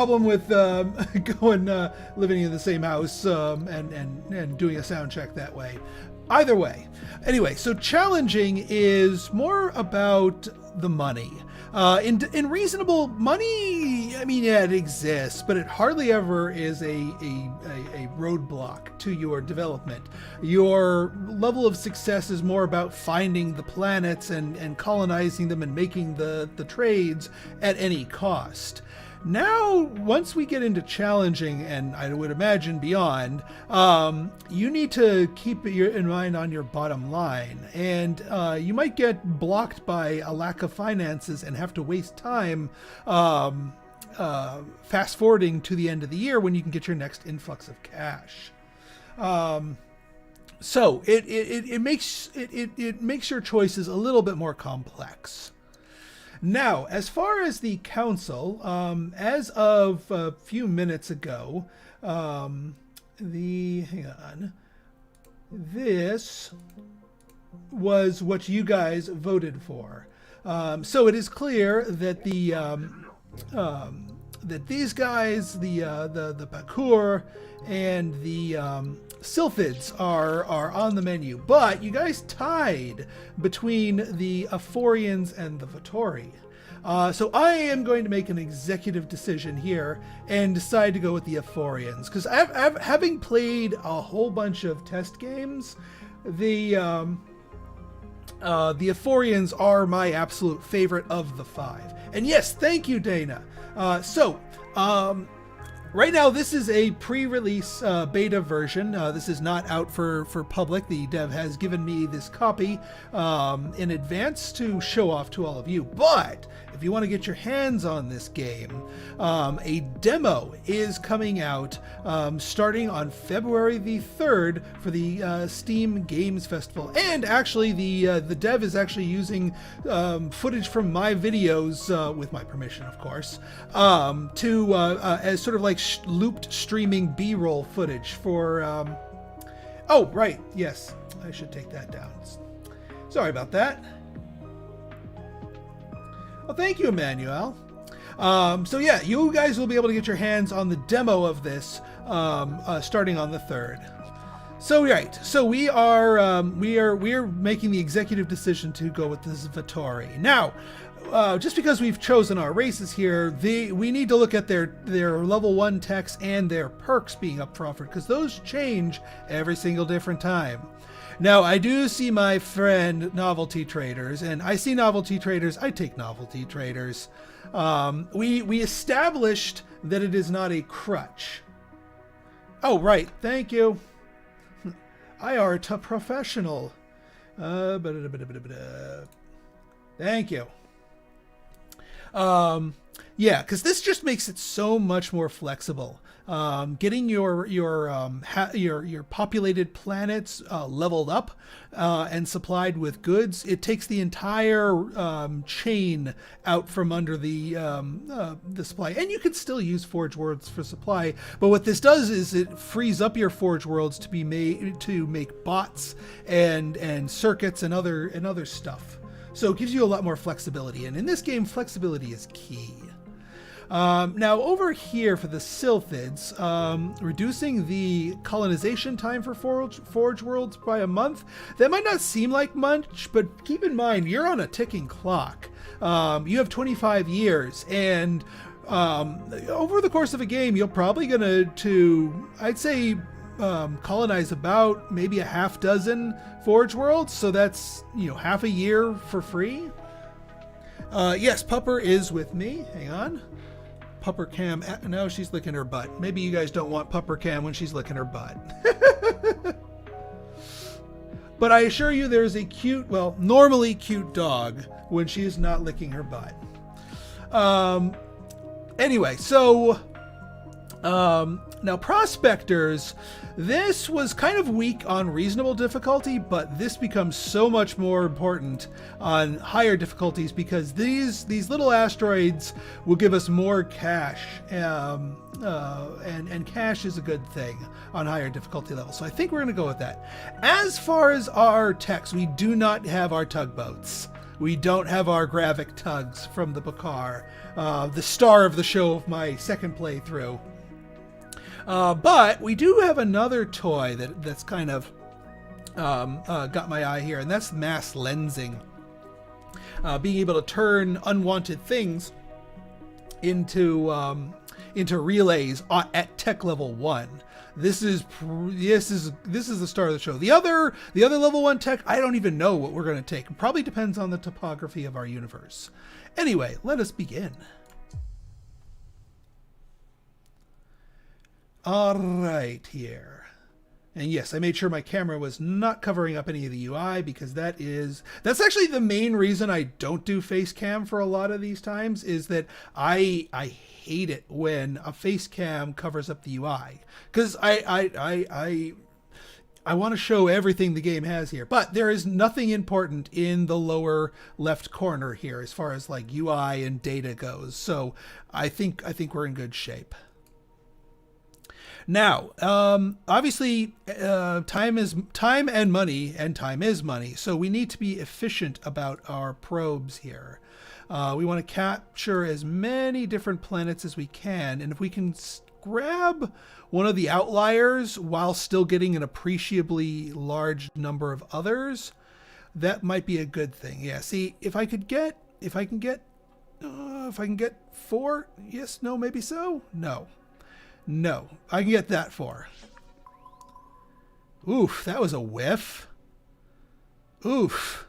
problem with going living in the same house and doing a sound check that way. Either way. Anyway, so challenging is more about the money. In reasonable money, I mean, yeah, it exists, but it hardly ever is a roadblock to your development. Your level of success is more about finding the planets and colonizing them and making the trades at any cost. Now, once we get into challenging, and I would imagine beyond, you need to keep in mind on your bottom line. And you might get blocked by a lack of finances and have to waste time fast forwarding to the end of the year when you can get your next influx of cash. So it makes your choices a little bit more complex. Now, as far as the council, as of a few minutes ago, this was what you guys voted for. So it is clear that that these guys, the Pakur and the Silthids are on the menu, but you guys tied between the Aphorians and the Vatori. So I am going to make an executive decision here and decide to go with the Aphorians, because having played a whole bunch of test games, the Aphorians are my absolute favorite of the 5. And yes, thank you, Dana. Right now, this is a pre-release beta version. This is not out for public. The dev has given me this copy in advance to show off to all of you. But if you want to get your hands on this game, a demo is coming out starting on February the 3rd for the Steam Games Festival. And actually, the dev is actually using footage from my videos, with my permission, of course, as sort of like looped streaming B-roll footage for oh right, yes, I should take that down, sorry about that. Well, thank you, Emmanuel. So yeah, you guys will be able to get your hands on the demo of this starting on the 3rd. So right, so we are making the executive decision to go with this Vatori. Now, just because we've chosen our races here, we need to look at their level 1 techs and their perks being up for offer, because those change every single different time. Now, I do see my friend Novelty Traders, and I see Novelty Traders. I take Novelty Traders. We established that it is not a crutch. Oh, right. Thank you. I are a professional. Thank you. Yeah, because this just makes it so much more flexible. Getting your populated planets leveled up and supplied with goods, it takes the entire chain out from under the supply. And you can still use Forge Worlds for supply, but what this does is it frees up your Forge Worlds to be made to make bots and circuits and other stuff. So it gives you a lot more flexibility, and in this game, flexibility is key. Now over here for the Silthids, reducing the colonization time for Forge Worlds by a month. That might not seem like much, but keep in mind, you're on a ticking clock. You have 25 years, and over the course of a game, you're probably I'd say, colonize about maybe a half dozen Forge Worlds, so that's, half a year for free. Yes, Pupper is with me. Hang on. Pupper Cam. No, she's licking her butt. Maybe you guys don't want Pupper Cam when she's licking her butt. But I assure you there's a cute, well, normally cute dog when she is not licking her butt. Anyway, so now Prospectors, this was kind of weak on reasonable difficulty, but this becomes so much more important on higher difficulties, because these little asteroids will give us more cash, and cash is a good thing on higher difficulty levels. So I think we're going to go with that. As far as our techs, we do not have our tugboats. We don't have our Gravik tugs from the Bakar, the star of the show of my second playthrough. But we do have another toy that's kind of got my eye here, and that's mass lensing. Being able to turn unwanted things into relays at tech level 1. This is the star of the show. The other level 1 tech, I don't even know what we're going to take. It probably depends on the topography of our universe. Anyway, let us begin. All right, here. And yes, I made sure my camera was not covering up any of the UI, because that's actually the main reason I don't do face cam for a lot of these times, is that I hate it when a face cam covers up the UI, because I want to show everything the game has here. But there is nothing important in the lower left corner here as far as like UI and data goes. So I think we're in good shape. Now, obviously, time and money, and time is money. So we need to be efficient about our probes here. We want to capture as many different planets as we can. And if we can grab one of the outliers while still getting an appreciably large number of others, that might be a good thing. Yeah, see, if I can get 4, yes, no, maybe so, no, I can get that 4. Oof, that was a whiff. Oof.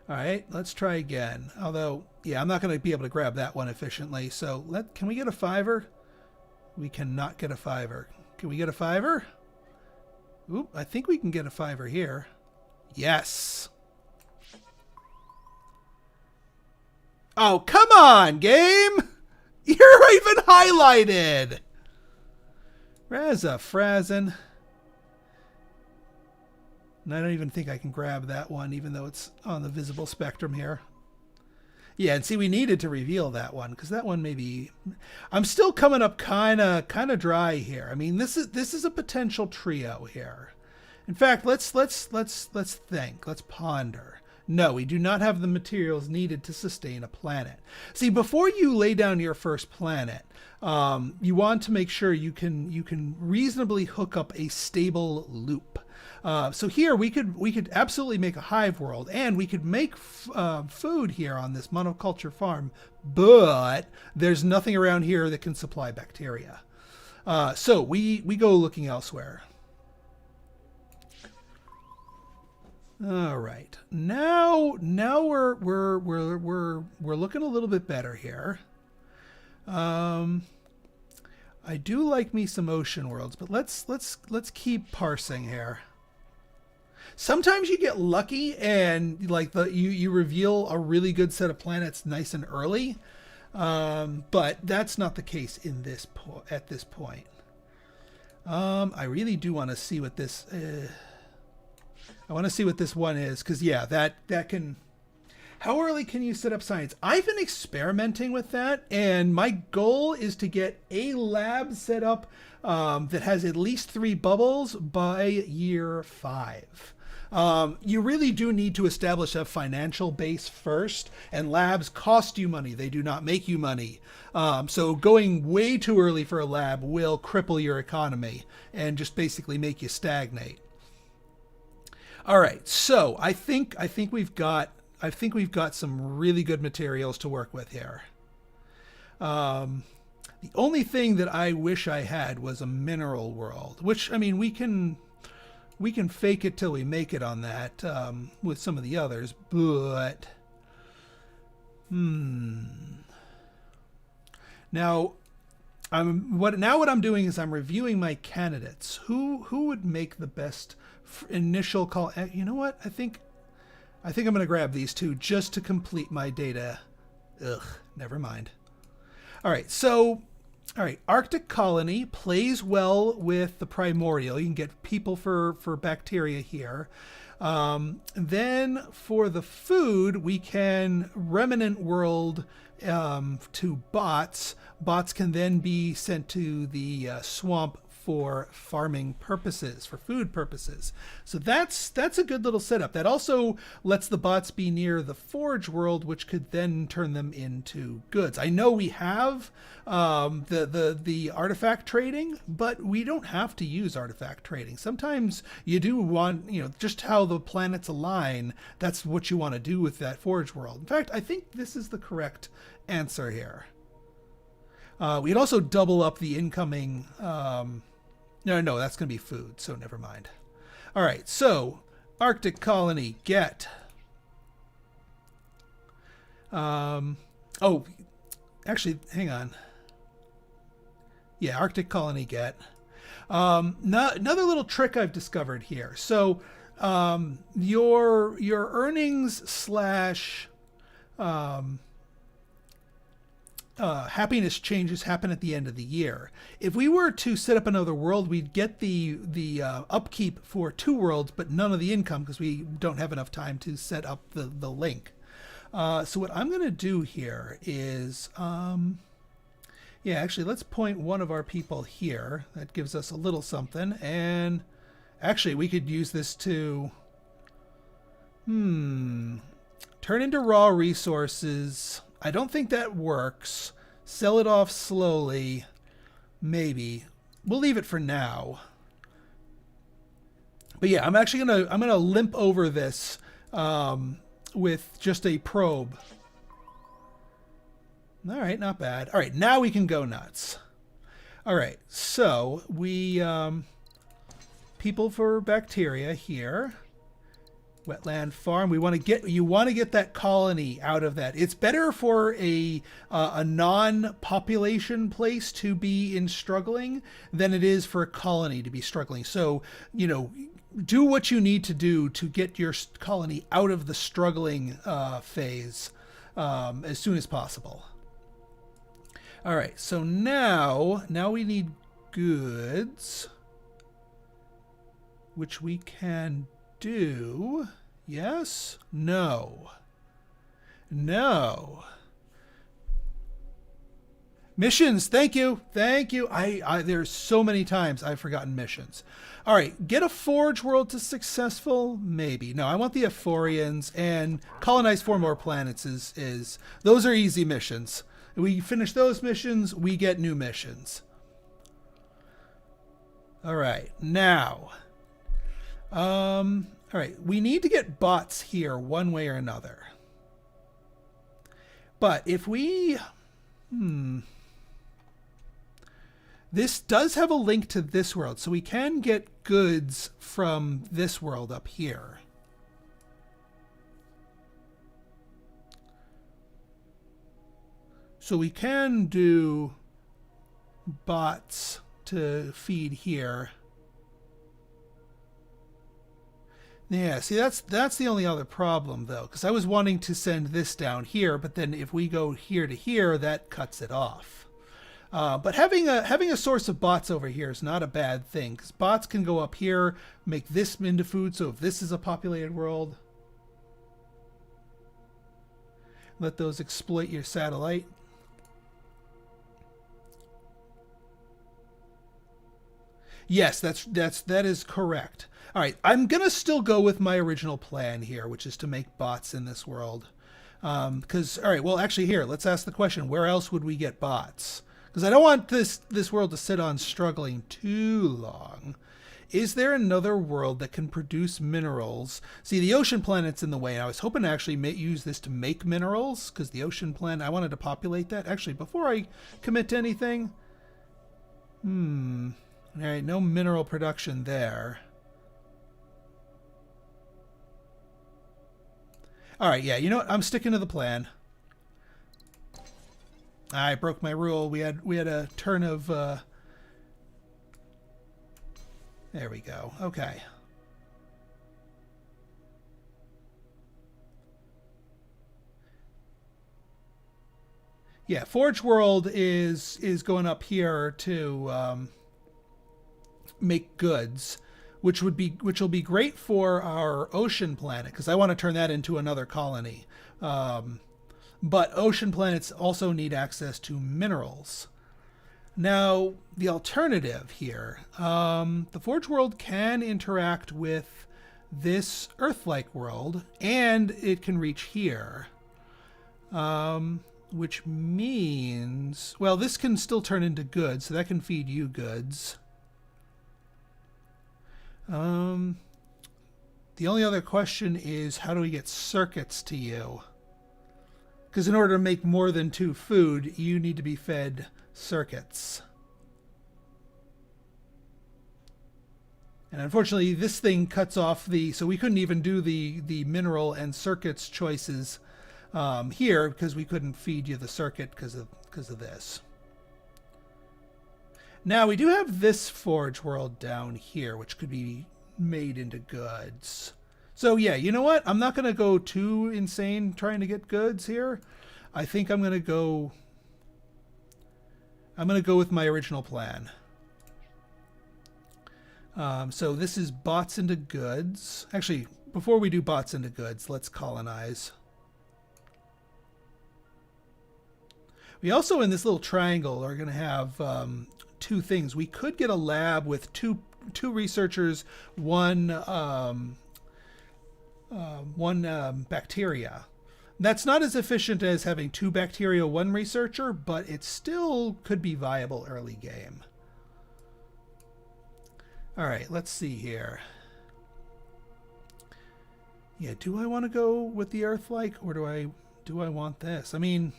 All right, let's try again. Although, yeah, I'm not going to be able to grab that one efficiently. So can we get a 5er? We cannot get a 5er. Can we get a 5er? Oop, I think we can get a 5er here. Yes. Oh, come on, game. You're even highlighted. Razza Frazen. And I don't even think I can grab that one, even though it's on the visible spectrum here. Yeah, and see, we needed to reveal that one, because that one maybe... I'm still coming up kind of dry here. I mean, this is a potential trio here. In fact, let's think. Let's ponder. No, we do not have the materials needed to sustain a planet. See, before you lay down your first planet, you want to make sure you can reasonably hook up a stable loop. So here we could absolutely make a hive world, and we could make food here on this monoculture farm, but there's nothing around here that can supply bacteria. So we go looking elsewhere. All right, now we're looking a little bit better here. I do like me some ocean worlds, but let's keep parsing here. Sometimes you get lucky and like you reveal a really good set of planets nice and early, but that's not the case in at this point. I really do want to see what this. I want to see what this one is, because yeah, that can. How early can you set up science? I've been experimenting with that, and my goal is to get a lab set up that has at least 3 bubbles by year 5. You really do need to establish a financial base first, and labs cost you money. They do not make you money. So going way too early for a lab will cripple your economy and just basically make you stagnate. All right, so I think we've got some really good materials to work with here. The only thing that I wish I had was a mineral world, which, I mean, we can fake it till we make it on that with some of the others, but now what I'm doing is I'm reviewing my candidates. Who would make the best initial call? You know what? I think I'm going to grab these 2 just to complete my data. Ugh, never mind. All right, so Arctic colony plays well with the primordial. You can get people for bacteria here. Then for the food, we can remnant world to bots. Bots can then be sent to the swamp for farming purposes, for food purposes. So that's a good little setup. That also lets the bots be near the forge world, which could then turn them into goods. I know we have the artifact trading, but we don't have to use artifact trading. Sometimes you do want, just how the planets align, that's what you want to do with that forge world. In fact, I think this is the correct answer here. We can also double up the incoming. No, that's going to be food, so never mind. All right, so Arctic colony get. Oh, actually, hang on. Yeah, Arctic colony get. Another little trick I've discovered here. So your earnings slash happiness changes happen at the end of the year. If we were to set up another world, we'd get the upkeep for 2 worlds, but none of the income because we don't have enough time to set up the link. So what I'm going to do here is, actually, let's point one of our people here. That gives us a little something. And actually, we could use this to, turn into raw resources. I don't think that works. Sell it off slowly. Maybe. We'll leave it for now. But yeah, I'm gonna limp over this with just a probe. All right, not bad. All right, now we can go nuts. All right, so we people for bacteria here. Wetland farm. You want to get that colony out of that. It's better for a non-population place to be in struggling than it is for a colony to be struggling. So, do what you need to do to get your colony out of the struggling phase as soon as possible. All right. So now we need goods, which we can do. Yes? No. No. Missions. Thank you. Thank you. There's so many times I've forgotten missions. All right. Get a forge world to successful. Maybe. No, I want the Aphorians and colonize 4 more planets is those are easy missions. We finish those missions, we get new missions. All right. Now, all right, we need to get bots here one way or another. But if we, this does have a link to this world, so we can get goods from this world up here. So we can do bots to feed here. Yeah, see, that's the only other problem, though, because I was wanting to send this down here, but then if we go here to here, that cuts it off. But having a source of bots over here is not a bad thing, because bots can go up here, make this into food, so if this is a populated world, let those exploit your satellite. Yes, that is correct. All right, I'm gonna still go with my original plan here, which is to make bots in this world. Because all right, well, actually, here, let's ask the question: where else would we get bots? Because I don't want this world to sit on struggling too long. Is there another world that can produce minerals? See, the ocean planet's in the way. I was hoping to actually use this to make minerals, because the ocean planet, I wanted to populate that. Actually, before I commit to anything, all right, no mineral production there. All right, yeah, you know what? I'm sticking to the plan. I broke my rule. We had a turn of. There we go. Okay. Yeah, Forge World is going up here to make goods, which will be great for our ocean planet, because I want to turn that into another colony. But ocean planets also need access to minerals. Now, the alternative here, the Forge world can interact with this Earth-like world, and it can reach here. Which means, well, this can still turn into goods, so that can feed you goods. The only other question is, how do we get circuits to you? Because in order to make more than 2 food, you need to be fed circuits. And unfortunately, this thing cuts off the... So we couldn't even do the mineral and circuits choices here, because we couldn't feed you the circuit because of this. Now, we do have this forge world down here, which could be made into goods. So yeah, you know what? I'm not going to go too insane trying to get goods here. I think I'm going to go with my original plan. So this is bots into goods. Actually, before we do bots into goods, let's colonize. We also, in this little triangle, are going to have 2 things. We could get a lab with two researchers, one bacteria. That's not as efficient as having 2 bacteria, 1 researcher, but it still could be viable early game. All right, let's see here. Yeah, do I want to go with the Earth-like, or do I want this? I mean,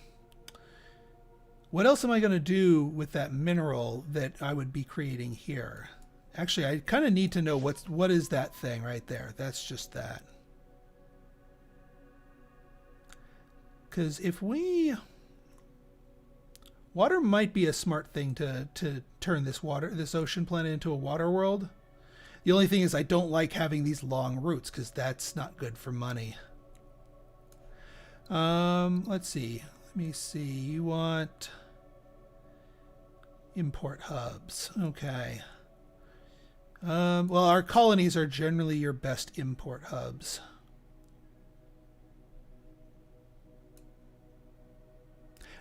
what else am I going to do with that mineral that I would be creating here? Actually, I kind of need to know what is that thing right there. That's just that. Because if water might be a smart thing to turn this ocean planet into a water world. The only thing is I don't like having these long routes, because that's not good for money. Let's see. Let me see. You want import hubs. Okay. Well, our colonies are generally your best import hubs.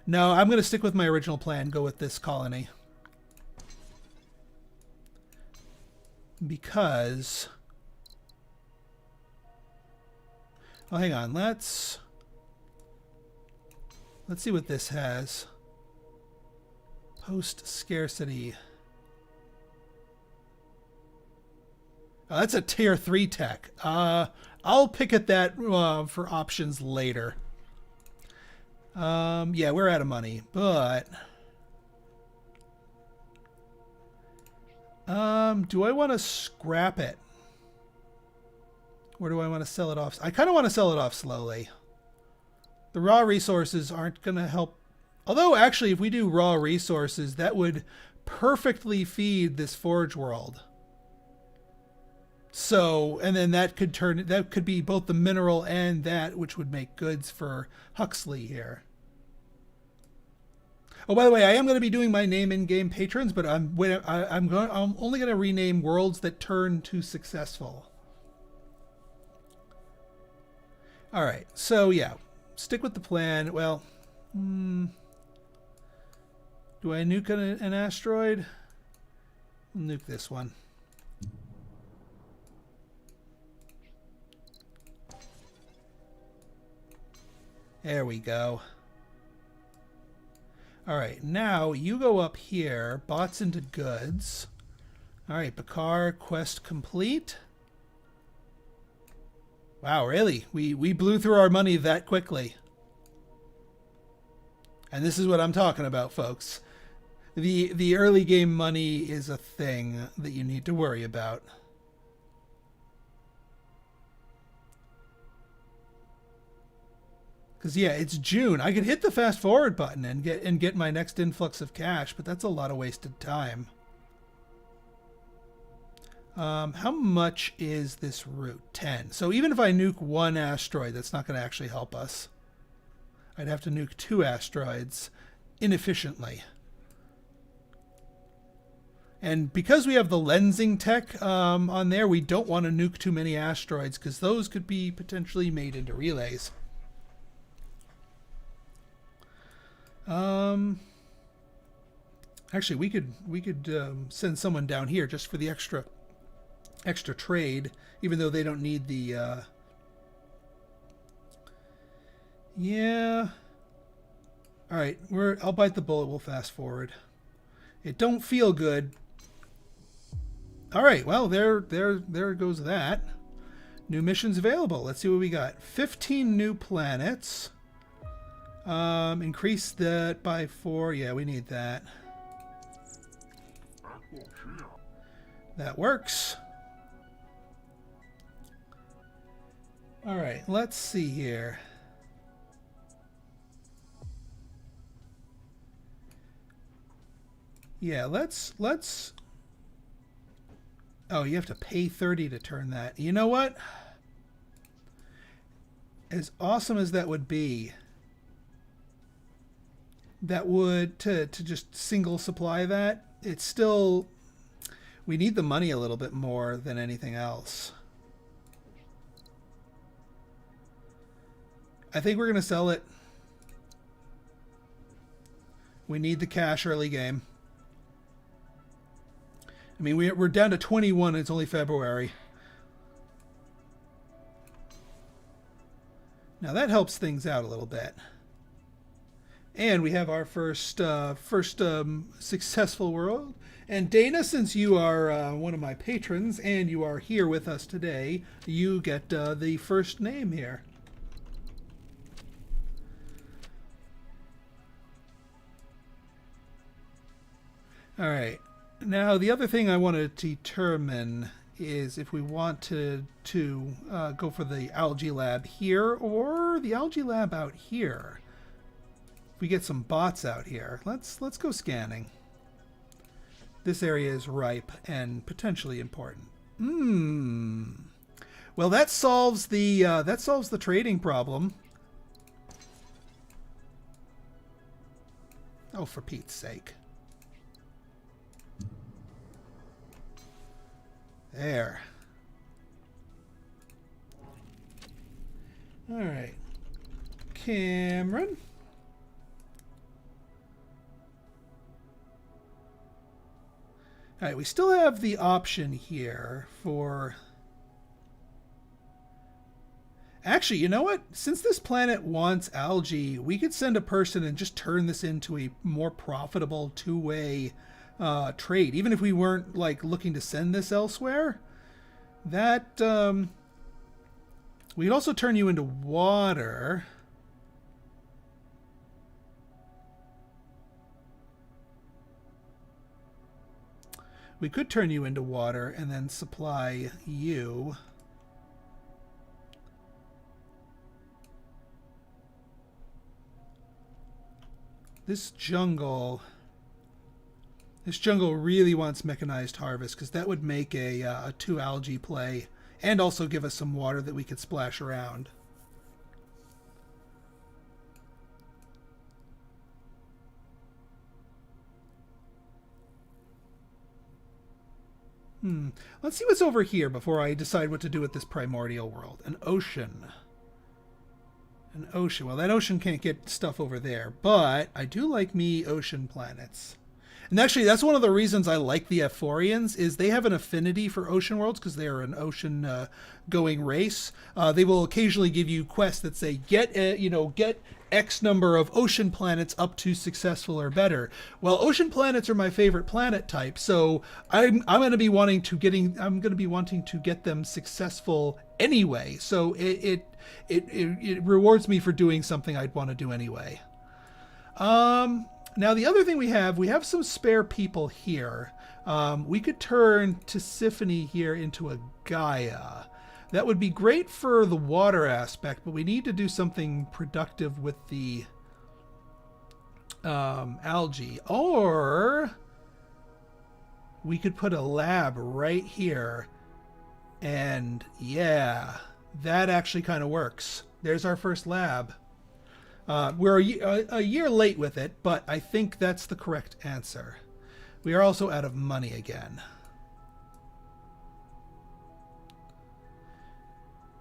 No, I'm going to stick with my original plan, go with this colony. Because... Oh, hang on. Let's see what this has. Post scarcity. Oh, that's a tier 3 tech. I'll pick at that for options later. Yeah, we're out of money, but do I want to scrap it? Or do I want to sell it off? I kind of want to sell it off slowly. The raw resources aren't going to help. Although, actually, if we do raw resources, that would perfectly feed this forge world. So, and then that could be both the mineral and that, which would make goods for Huxley here. Oh, by the way, I am going to be doing my name in-game patrons, but I'm only going to rename worlds that turn to successful. All right, so yeah, stick with the plan. Well, do I nuke an asteroid? I'll nuke this one. There we go. All right, now you go up here, bots into goods. All right, Bakar quest complete. Wow, really? We blew through our money that quickly. And this is what I'm talking about, folks. The early game money is a thing that you need to worry about. Because yeah, it's June. I could hit the fast forward button and get my next influx of cash, but that's a lot of wasted time. How much is this route? 10. So even if I nuke 1 asteroid, that's not going to actually help us. I'd have to nuke 2 asteroids inefficiently. And because we have the lensing tech on there, we don't want to nuke too many asteroids, because those could be potentially made into relays. Actually, we could send someone down here just for the extra trade, even though they don't need the. Yeah. All right, I'll bite the bullet. We'll fast forward. It don't feel good. All right, well there goes that. New missions available. Let's see what we got. 15 new planets. Increase that by 4. Yeah, we need that. That works. All right, let's see here. Yeah, let's. Oh, you have to pay 30 to turn that. You know what? As awesome as that would be, that would to just single supply that. It's still, we need the money a little bit more than anything else. I think we're gonna sell it. We need the cash early game. I mean, we're down to 21. It's only February. Now that helps things out a little bit. And we have our first successful world. And Dana, since you are one of my patrons and you are here with us today, you get the first name here. All right. Now, the other thing I want to determine is if we want to go for the algae lab here or the algae lab out here. If we get some bots out here, let's go scanning. This area is ripe and potentially important. Well, that solves the trading problem. Oh, for Pete's sake. There. All right. Cameron. All right, we still have the option here for... Actually, you know what? Since this planet wants algae, we could send a person and just turn this into a more profitable two-way trade. Even if we weren't like looking to send this elsewhere, that we could also turn you into water. We could turn you into water and then supply you. This jungle really wants mechanized harvest because that would make a 2 algae play and also give us some water that we could splash around. Let's see what's over here before I decide what to do with this primordial world. An ocean. An ocean. Well, that ocean can't get stuff over there, but I do like me ocean planets. And actually, that's one of the reasons I like the Aphorians, is they have an affinity for ocean worlds because they are an ocean-going race. They will occasionally give you quests that say, get X number of ocean planets up to successful or better. Well, ocean planets are my favorite planet type, so I'm going to be wanting to get them successful anyway. So it rewards me for doing something I'd want to do anyway. Now, the other thing we have some spare people here. We could turn Tisiphone here into a Gaia. That would be great for the water aspect, but we need to do something productive with the algae. Or we could put a lab right here. And yeah, that actually kind of works. There's our first lab. We're a year late with it, but I think that's the correct answer. We are also out of money again.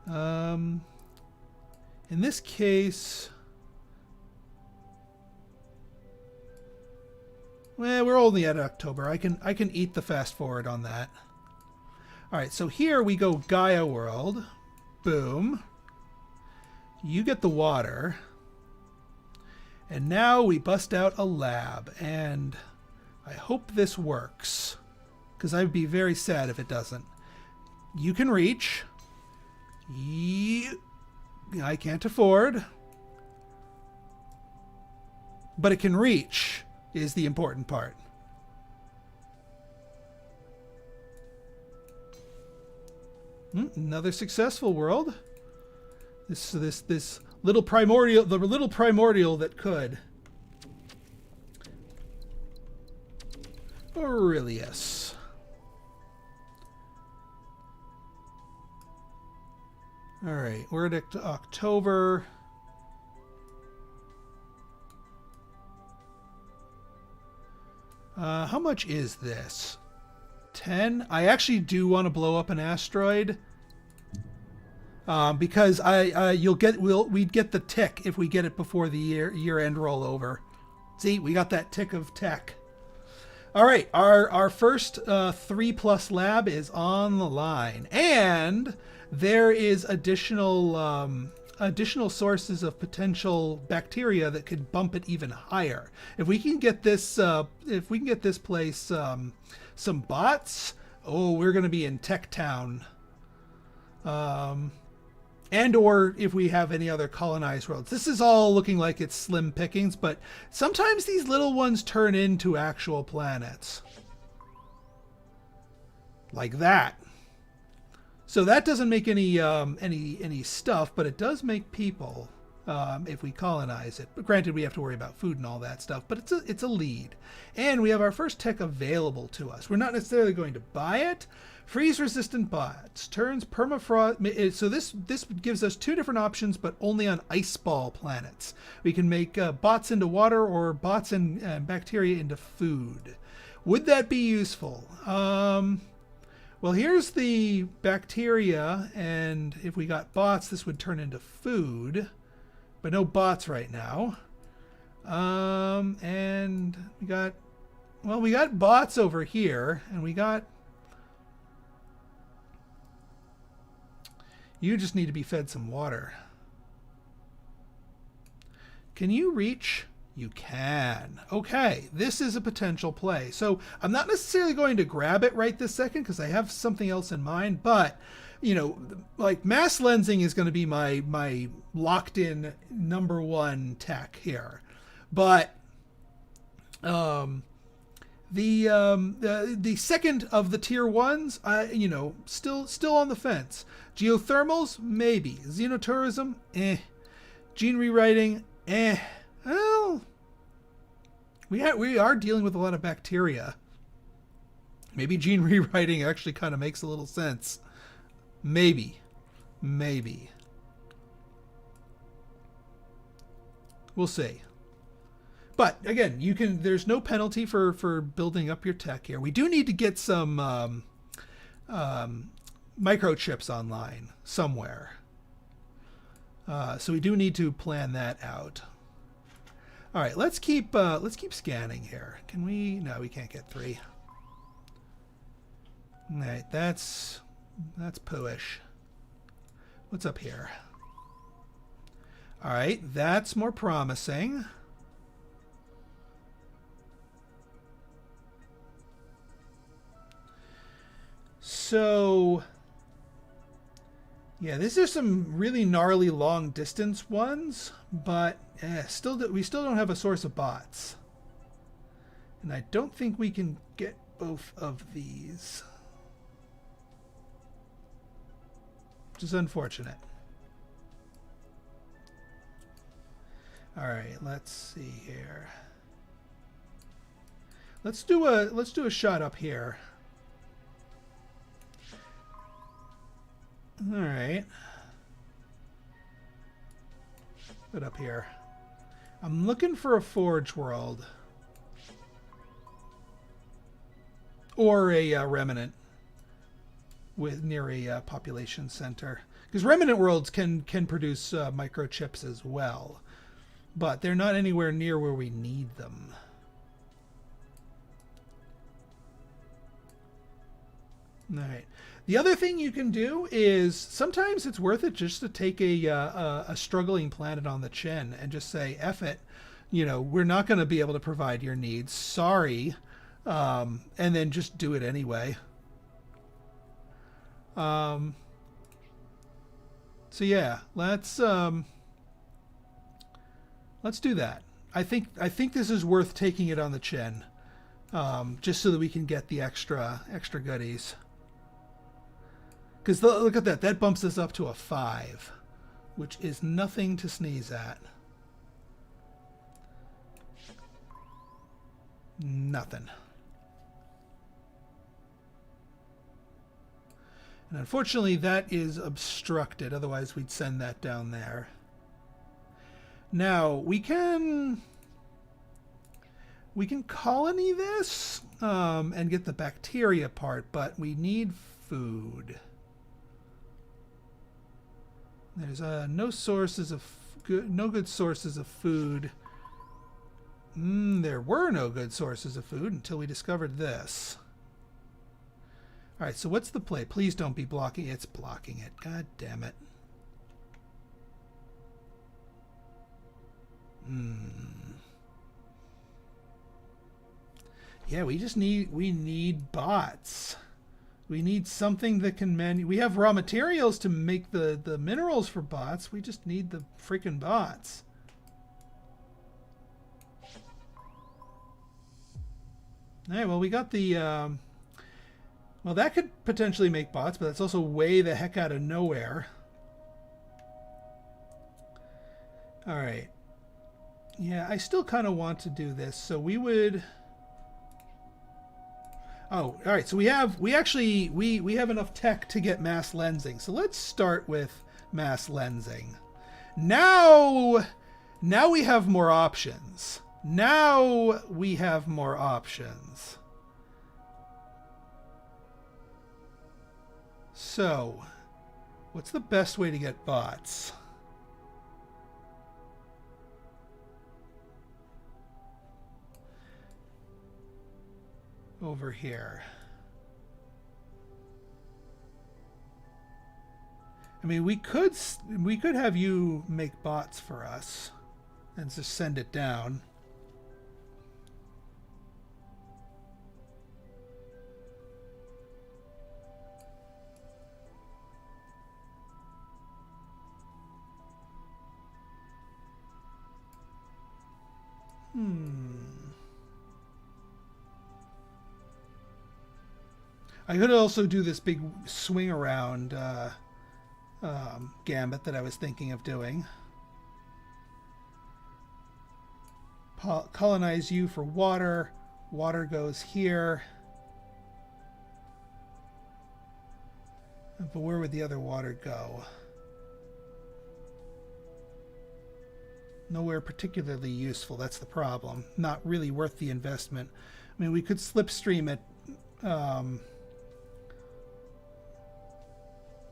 In this case, Well, we're only at October. I can eat the fast forward on that. All right, so here we go Gaia world. Boom. You get the water. And now we bust out a lab, and I hope this works, because I'd be very sad if it doesn't. You can reach. I can't afford. But it can reach is the important part. Another successful world. This little primordial, the little primordial that could. Aurelius. All right, we're at October. How much is this? 10? I actually do want to blow up an asteroid. Because we'd get the tick if we get it before the year end rollover. See, we got that tick of tech. All right, our first 3+ lab is on the line, and there is additional sources of potential bacteria that could bump it even higher. If we can get this place some bots, oh, we're going to be in Tech Town. And or if we have any other colonized worlds. This is all looking like it's slim pickings, but sometimes these little ones turn into actual planets. Like that. So that doesn't make any stuff, but it does make people if we colonize it. But granted, we have to worry about food and all that stuff, but it's a lead. And we have our first tech available to us. We're not necessarily going to buy it. Freeze-resistant bots turns permafrost. So this gives us 2 different options, but only on ice ball planets. We can make bots into water or bots and bacteria into food. Would that be useful? Well, here's the bacteria, and if we got bots, this would turn into food, but no bots right now. And we got bots over here, and we got. You just need to be fed some water. Can you reach? You can. Okay, this is a potential play. So I'm not necessarily going to grab it right this second because I have something else in mind, but you know, like mass lensing is going to be my locked in #1 tech here. But the second of the tier 1s, still on the fence. Geothermals, maybe. Xenotourism, Gene rewriting, Well, we are dealing with a lot of bacteria. Maybe gene rewriting actually kind of makes a little sense. Maybe. We'll see. But again, there's no penalty for building up your tech here. We do need to get some microchips online somewhere. So we do need to plan that out. All right, let's keep scanning here. Can we? No, we can't get 3. All right, that's pooish. What's up here? All right, that's more promising. So, yeah, these are some really gnarly long distance ones, but we still don't have a source of bots. And I don't think we can get both of these. Which is unfortunate. All right, let's see here. Let's do a shot up here. All right. Put up here. I'm looking for a forge world. Or a remnant near a population center. Because remnant worlds can produce microchips as well. But they're not anywhere near where we need them. All right. The other thing you can do is sometimes it's worth it just to take a struggling planet on the chin and just say, F it. You know, we're not going to be able to provide your needs. Sorry. And then just do it anyway. So yeah, let's do that. I think this is worth taking it on the chin, just so that we can get the extra goodies. Because look at that. That bumps us up to a 5, which is nothing to sneeze at. Nothing. And unfortunately, that is obstructed. Otherwise, we'd send that down there. Now, we can colony this and get the bacteria part, but we need food. There's no good sources of food. There were no good sources of food until we discovered this. All right, so what's the play? Please don't be blocking. It's blocking it. God damn it. Yeah, we need bots. We need something that can we have raw materials to make the minerals for bots. We just need the freaking bots. All right, well, we got the well, that could potentially make bots, but that's also way the heck out of nowhere. All right. Yeah, I still kind of want to do this. So we would... Oh, all right. So we have enough tech to get mass lensing. So let's start with mass lensing. Now we have more options. Now we have more options. So, what's the best way to get bots? Over here. I mean, we could have you make bots for us and just send it down. I could also do this big swing around gambit that I was thinking of doing. Colonize you for water. Water goes here. But where would the other water go? Nowhere particularly useful. That's the problem. Not really worth the investment. I mean, we could slipstream it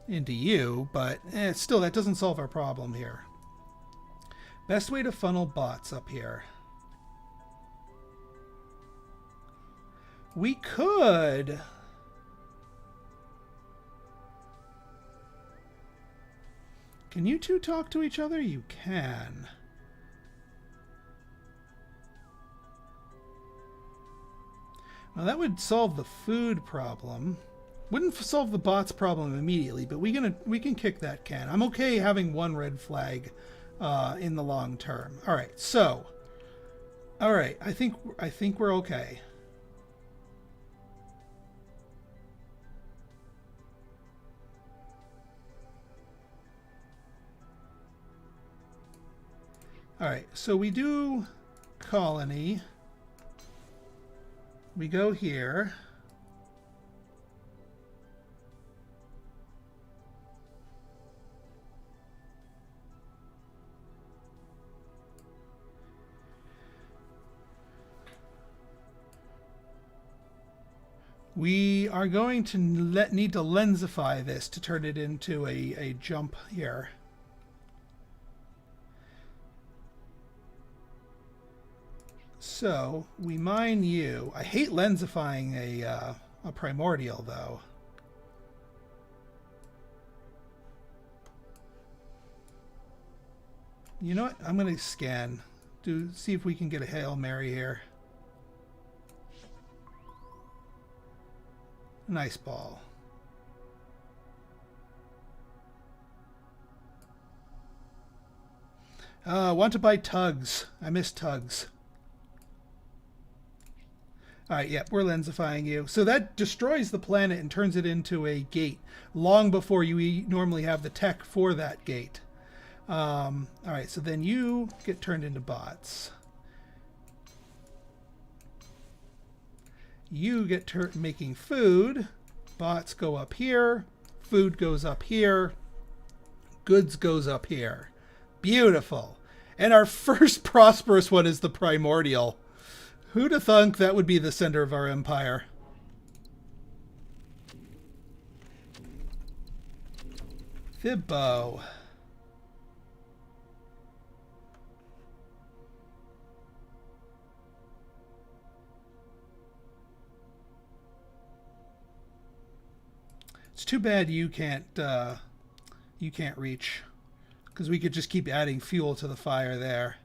into you, but still, that doesn't solve our problem here. Best way to funnel bots up here. We could... Can you two talk to each other? You can. Well, that would solve the food problem. Wouldn't solve the bots problem immediately, but we can kick that can. I'm okay having one red flag in the long term. All right, so, all right, I think we're okay. All right, so we do colony. We go here. We are going to need to lensify this to turn it into a jump here. So we mine you. I hate lensifying a primordial though. You know what? I'm going to scan. See if we can get a Hail Mary here. Nice ball. Want to buy tugs. I miss tugs. Alright, yep, we're lensifying you. So that destroys the planet and turns it into a gate long before you normally have the tech for that gate. Alright, so then you get turned into bots. You get making food. Bots go up here. Food goes up here. Goods goes up here. Beautiful. And our first prosperous one is the primordial. Who'd have thunk that would be the center of our empire? Fibbo. It's too bad you can't reach, because we could just keep adding fuel to the fire there.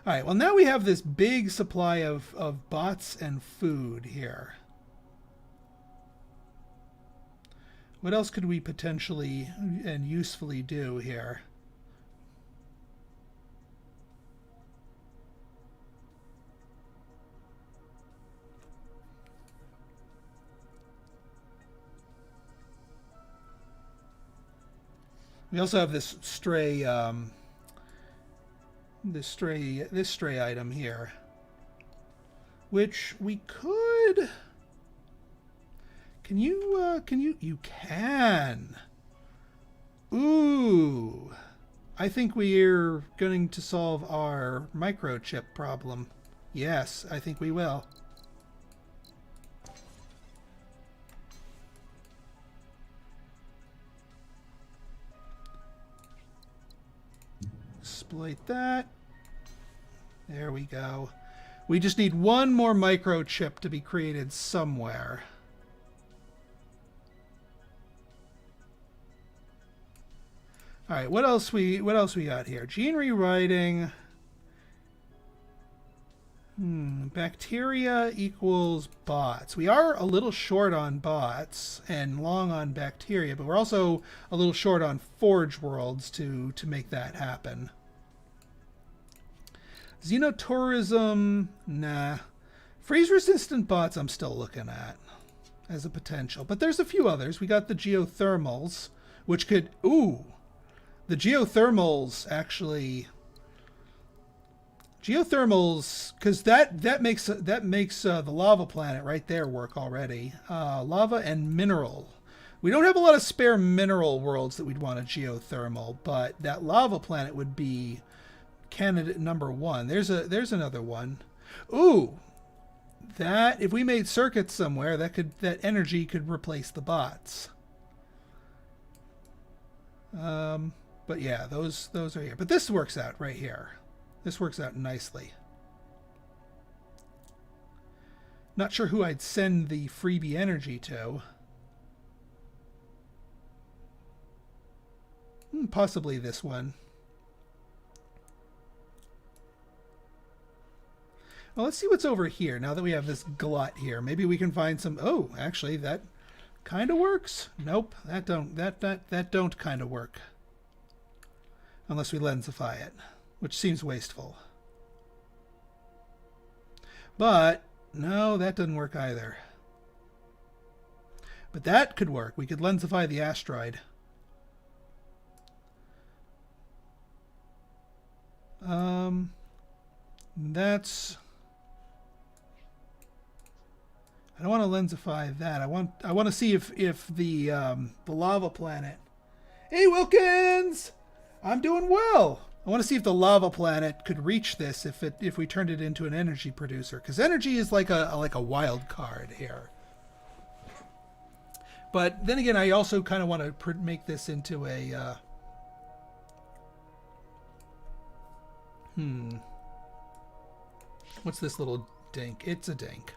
All right, well, now we have this big supply of bots and food here. What else could we potentially and usefully do here? We also have this stray this stray item here, which we could. You can. Ooh, I think we're going to solve our microchip problem. Yes, I think we will. Exploit that. There we go. We just need one more microchip to be created somewhere. All right, what else we got here? Gene rewriting. Bacteria equals bots. We are a little short on bots and long on bacteria, but we're also a little short on forge worlds to make that happen. Xenotourism, nah. Freeze-resistant bots I'm still looking at as a potential. But there's a few others. We got the geothermals, which could... Ooh! The geothermals, actually... Geothermals, because that makes the lava planet right there work already. Lava and mineral. We don't have a lot of spare mineral worlds that we'd want a geothermal, but that lava planet would be... candidate number one. There's another one. Ooh, that if we made circuits somewhere, that energy could replace the bots. But yeah, those are here. But this works out right here. This works out nicely. Not sure who I'd send the freebie energy to. Possibly this one. Well, let's see what's over here now that we have this glut here. Maybe we can find some... Oh, actually, that kind of works. Nope, that don't kind of work. Unless we lensify it, which seems wasteful. But, no, that doesn't work either. But that could work. We could lensify the asteroid. That's... I don't want to lensify that. I want to see if the lava planet... Hey, Wilkins! I'm doing well! I want to see if the lava planet could reach this if we turned it into an energy producer. Because energy is like a wild card here. But then again, I also kind of want to make this into a... What's this little dink? It's a dink.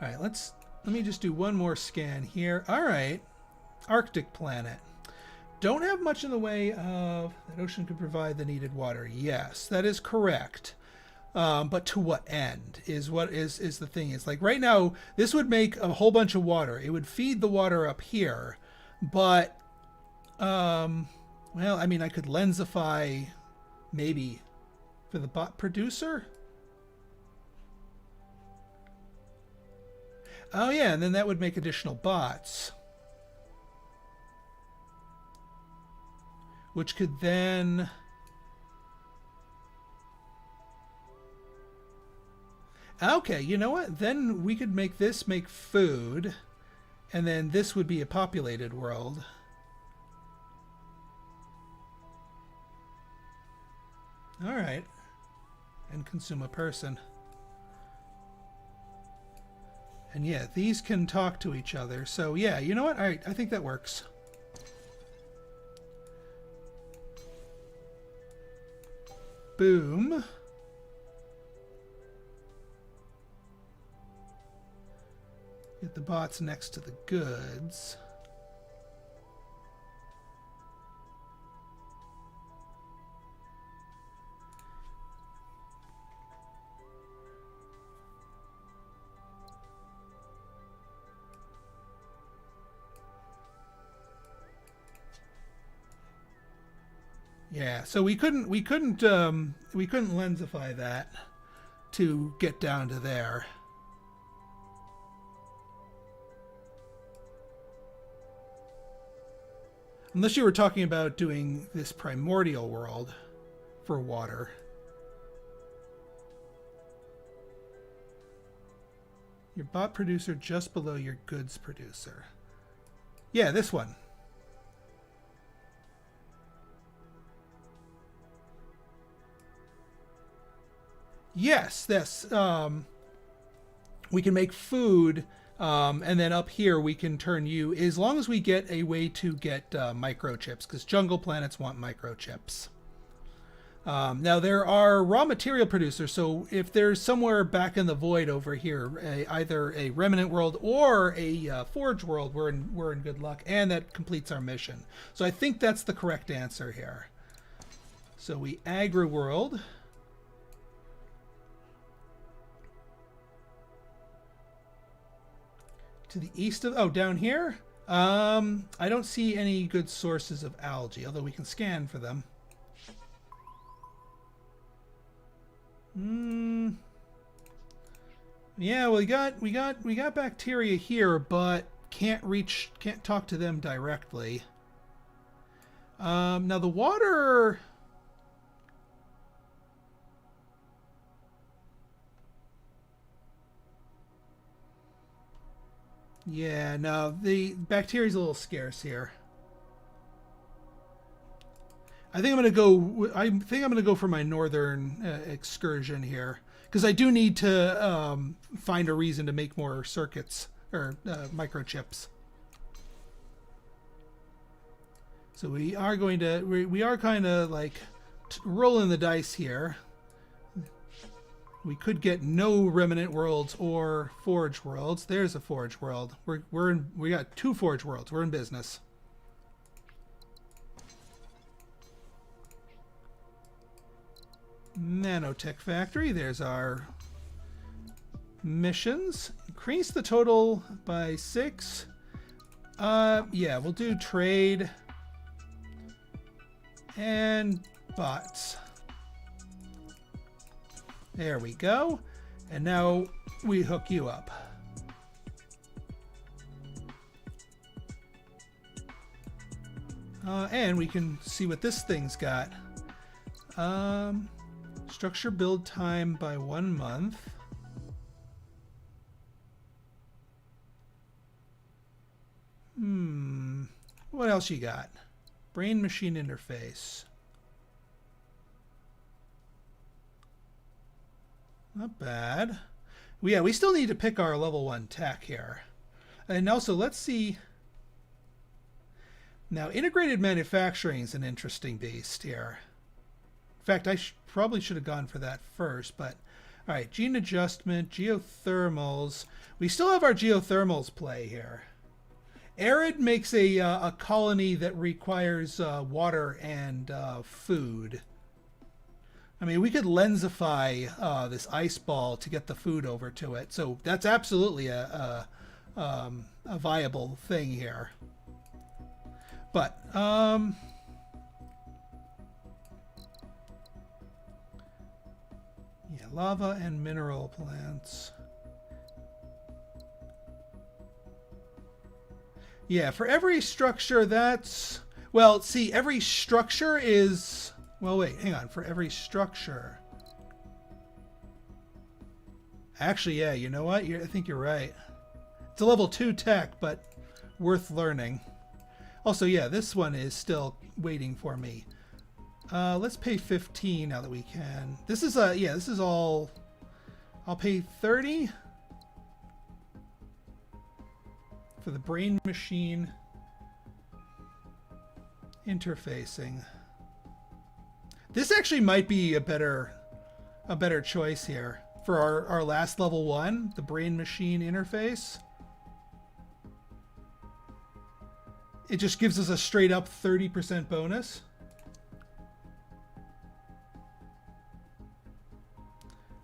All right, let me just do one more scan here. All right, Arctic planet. don't have much in the way of that ocean could provide the needed water. Yes, that is correct. But to what end is the thing. It's like right now, this would make a whole bunch of water. It would feed the water up here, but well, I mean, I could lensify maybe for the bot producer. Oh yeah, and then that would make additional bots, which could then okay, you know what? Then we could make this make food, and then this would be a populated world. All right. And consume a person. And yeah, these can talk to each other. So yeah, you know what? All right, I think that works. Boom. Get the bots next to the goods. Yeah, so we couldn't lensify that to get down to there. Unless you were talking about doing this primordial world for water. Your bot producer just below your goods producer. Yeah, this one. Yes, this. We can make food, and then up here we can turn you, as long as we get a way to get microchips, because jungle planets want microchips. Now there are raw material producers, so if there's somewhere back in the void over here, either a remnant world or a forge world, we're in good luck, and that completes our mission. So I think that's the correct answer here. So we agri world. To the east of, oh, down here? I don't see any good sources of algae, although we can scan for them. Yeah, well, we got bacteria here, but can't talk to them directly. Now the water. Yeah, no, the bacteria's a little scarce here. I think I'm gonna go for my northern excursion here, because I do need to find a reason to make more circuits or microchips. So we are going to we are kind of like rolling the dice here. We could get no remnant worlds or forge worlds. There's a forge world. We got 2 forge worlds. We're in business. Nanotech factory. There's our missions. Increase the total by 6. Yeah, we'll do trade and bots. There we go. And now we hook you up. And we can see what this thing's got. Structure build time by 1 month. What else you got? Brain machine interface. Not bad. Yeah, we still need to pick our level 1 tech here. And also, let's see. Now, integrated manufacturing is an interesting beast here. In fact, I probably should have gone for that first, but all right, gene adjustment, geothermals. We still have our geothermals play here. Arid makes a colony that requires water and food. I mean, we could lensify this ice ball to get the food over to it. So that's absolutely a viable thing here. But yeah, lava and mineral plants. Yeah, for every structure that's... Well, see, every structure is... Well, wait, hang on. For every structure... Actually, yeah, you know what? I think you're right. It's a level 2 tech, but worth learning. Also, yeah, this one is still waiting for me. Let's pay 15 now that we can. This is, yeah, this is all... I'll pay 30... for the brain machine interfacing. This actually might be a better choice here for our last level 1, the brain machine interface. It just gives us a straight up 30% bonus.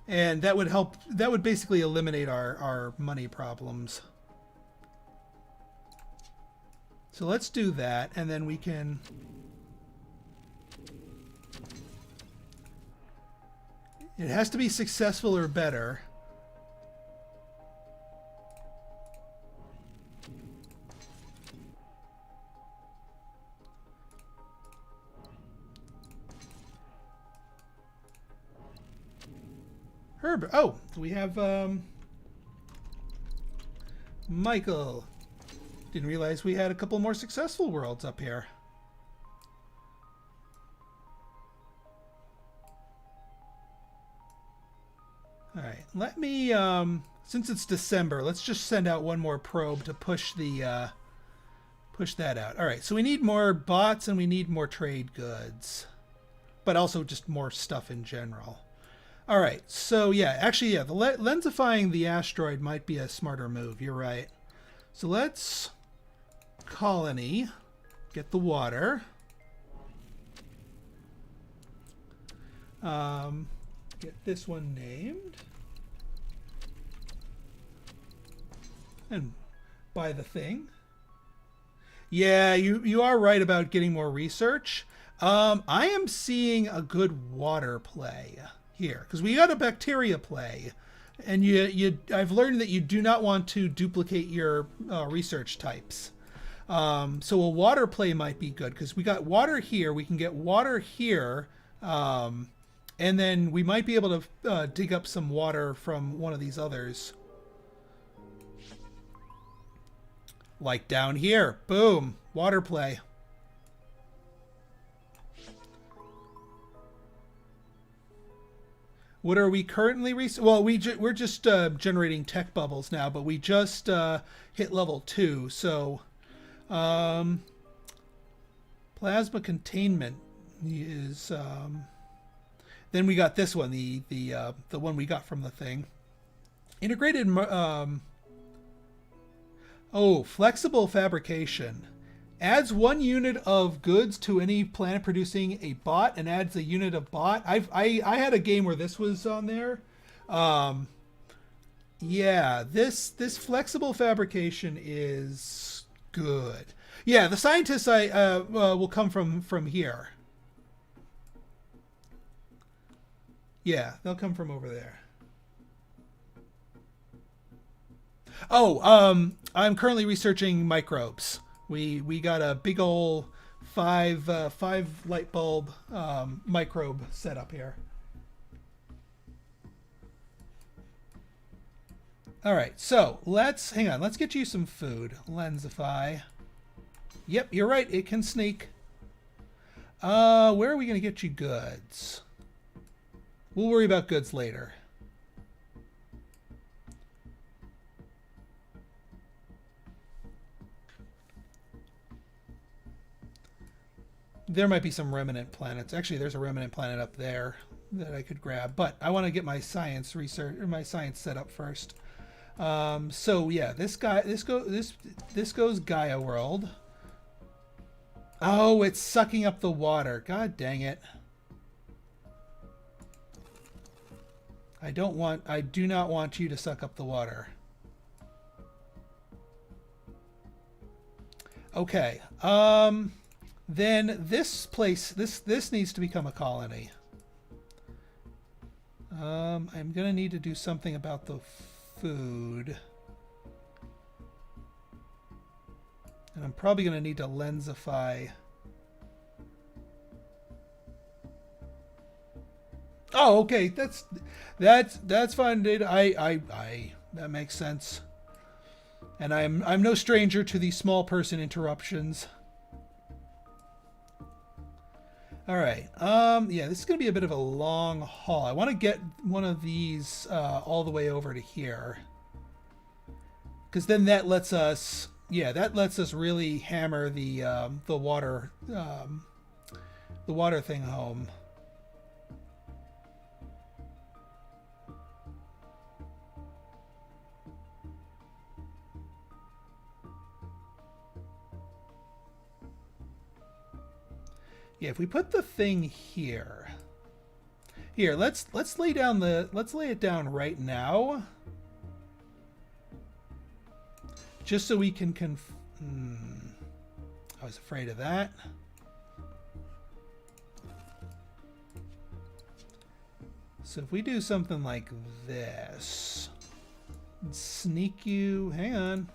And that would help, that would basically eliminate our money problems. So let's do that, and then we can... It has to be successful or better. Herb. Oh, we have Michael. Didn't realize we had a couple more successful worlds up here. All right, let me, since it's December, let's just send out one more probe to push the, push that out. All right, so we need more bots and we need more trade goods, but also just more stuff in general. All right, so yeah, actually, yeah, the lensifying the asteroid might be a smarter move. You're right. So let's colony, get the water. Get this one named. And buy the thing. Yeah, you are right about getting more research. I am seeing a good water play here because we got a bacteria play, and I've learned that you do not want to duplicate your research types. So a water play might be good because we got water here. We can get water here, and then we might be able to dig up some water from one of these others. Like down here. Boom. Water play. What are we currently... Well, we're just generating tech bubbles now, but we just hit level 2. So, plasma containment is... then we got this one, the one we got from the thing. Integrated... Oh, flexible fabrication. Adds 1 unit of goods to any planet producing a bot and adds a unit of bot. I had a game where this was on there. Yeah, this flexible fabrication is good. Yeah, the scientists will come from here. Yeah, they'll come from over there. Oh, I'm currently researching microbes. We got a big old five light bulb microbe set up here. All right, so hang on. Let's get you some food. Lensify. Yep, you're right. It can sneak. Where are we gonna get you goods? We'll worry about goods later. There might be some remnant planets. Actually, there's a remnant planet up there that I could grab, but I want to get my science research or my science set up first. So yeah, this goes Gaia World. Oh, it's sucking up the water. God dang it. I do not want you to suck up the water. Okay. Then this place, this needs to become a colony. I'm gonna need to do something about the food. And I'm probably gonna need to lensify. Oh, okay. That's fine, dude. I that makes sense. And I'm no stranger to the small person interruptions. All right. Yeah, this is going to be a bit of a long haul. I want to get one of these all the way over to here. Because then that lets us, yeah, that lets us really hammer the water thing home. Yeah, if we put the thing here. Here, let's lay it down right now. Just so we can I was afraid of that. So if we do something like this, sneak you, hang on.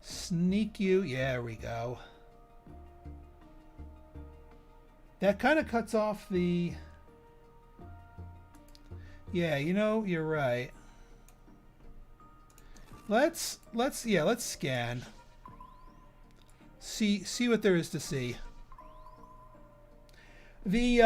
Sneak you, yeah, there we go. That kind of cuts off the, yeah, you know, you're right. Let's scan. See what there is to see. The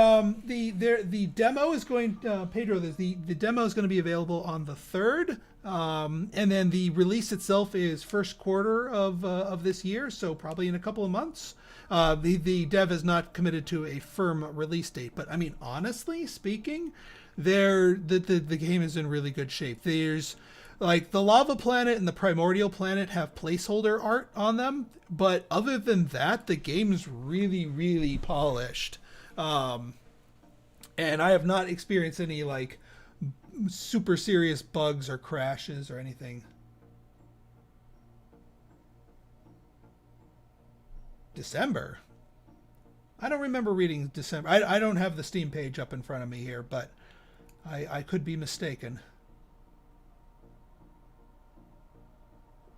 demo is going, Pedro, the demo is going to be available on the 3rd. And then the release itself is first quarter of this year, so probably in a couple of months. The dev is not committed to a firm release date, but I mean, honestly speaking, the game is in really good shape. There's like the lava planet and the primordial planet have placeholder art on them, but other than that, the game's really, really polished. And I have not experienced any like super serious bugs or crashes or anything. December? I don't remember reading December. I don't have the Steam page up in front of me here, but I could be mistaken.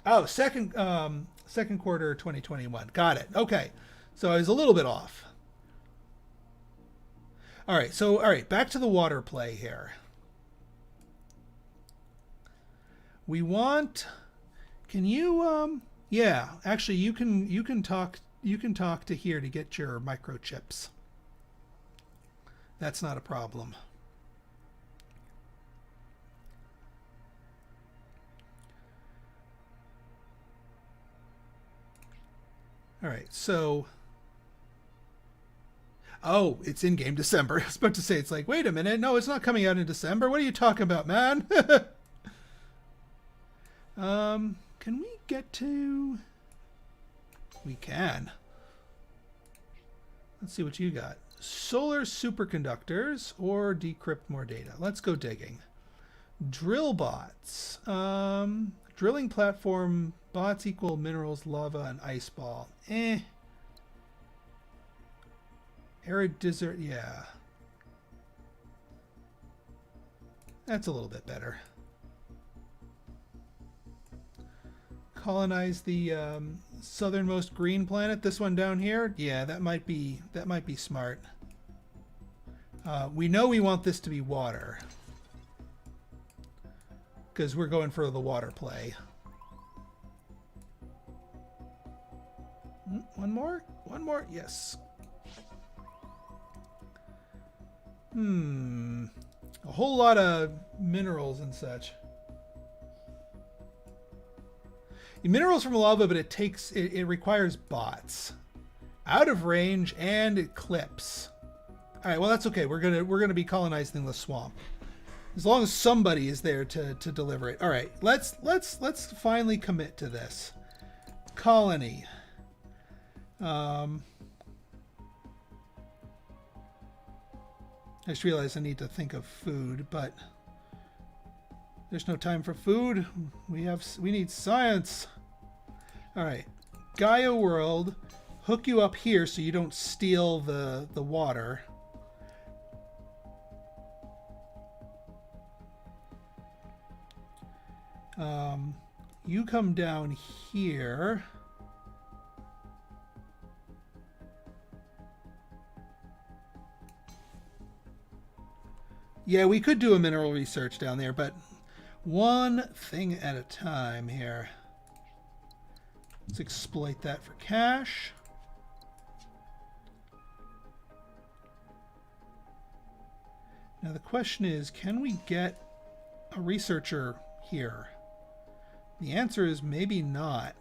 Oh, second quarter 2021. Got it. Okay. So I was a little bit off. All right, back to the water play here. We want, can you yeah, actually you can talk to here to get your microchips. That's not a problem. All right, so oh, it's in-game December. I was about to say, it's like, wait a minute. No, it's not coming out in December. What are you talking about, man? Can we get to... We can. Let's see what you got. Solar superconductors or decrypt more data. Let's go digging. Drill bots. Drilling platform. Bots equal minerals, lava, and ice ball. Arid desert, yeah. That's a little bit better. Colonize the southernmost green planet. This one down here. Yeah, that might be smart. We know we want this to be water because we're going for the water play. One more. Yes. A whole lot of minerals and such. Minerals from lava, but it requires bots. Out of range and it clips. All right, well that's okay. We're gonna be colonizing the swamp. As long as somebody is there to deliver it. All right, let's finally commit to this. Colony. I just realized I need to think of food, but there's no time for food. We need science. All right, Gaia World. Hook you up here so you don't steal the water. You come down here. Yeah, we could do a mineral research down there, but one thing at a time here. Let's exploit that for cash. Now the question is, can we get a researcher here? The answer is maybe not.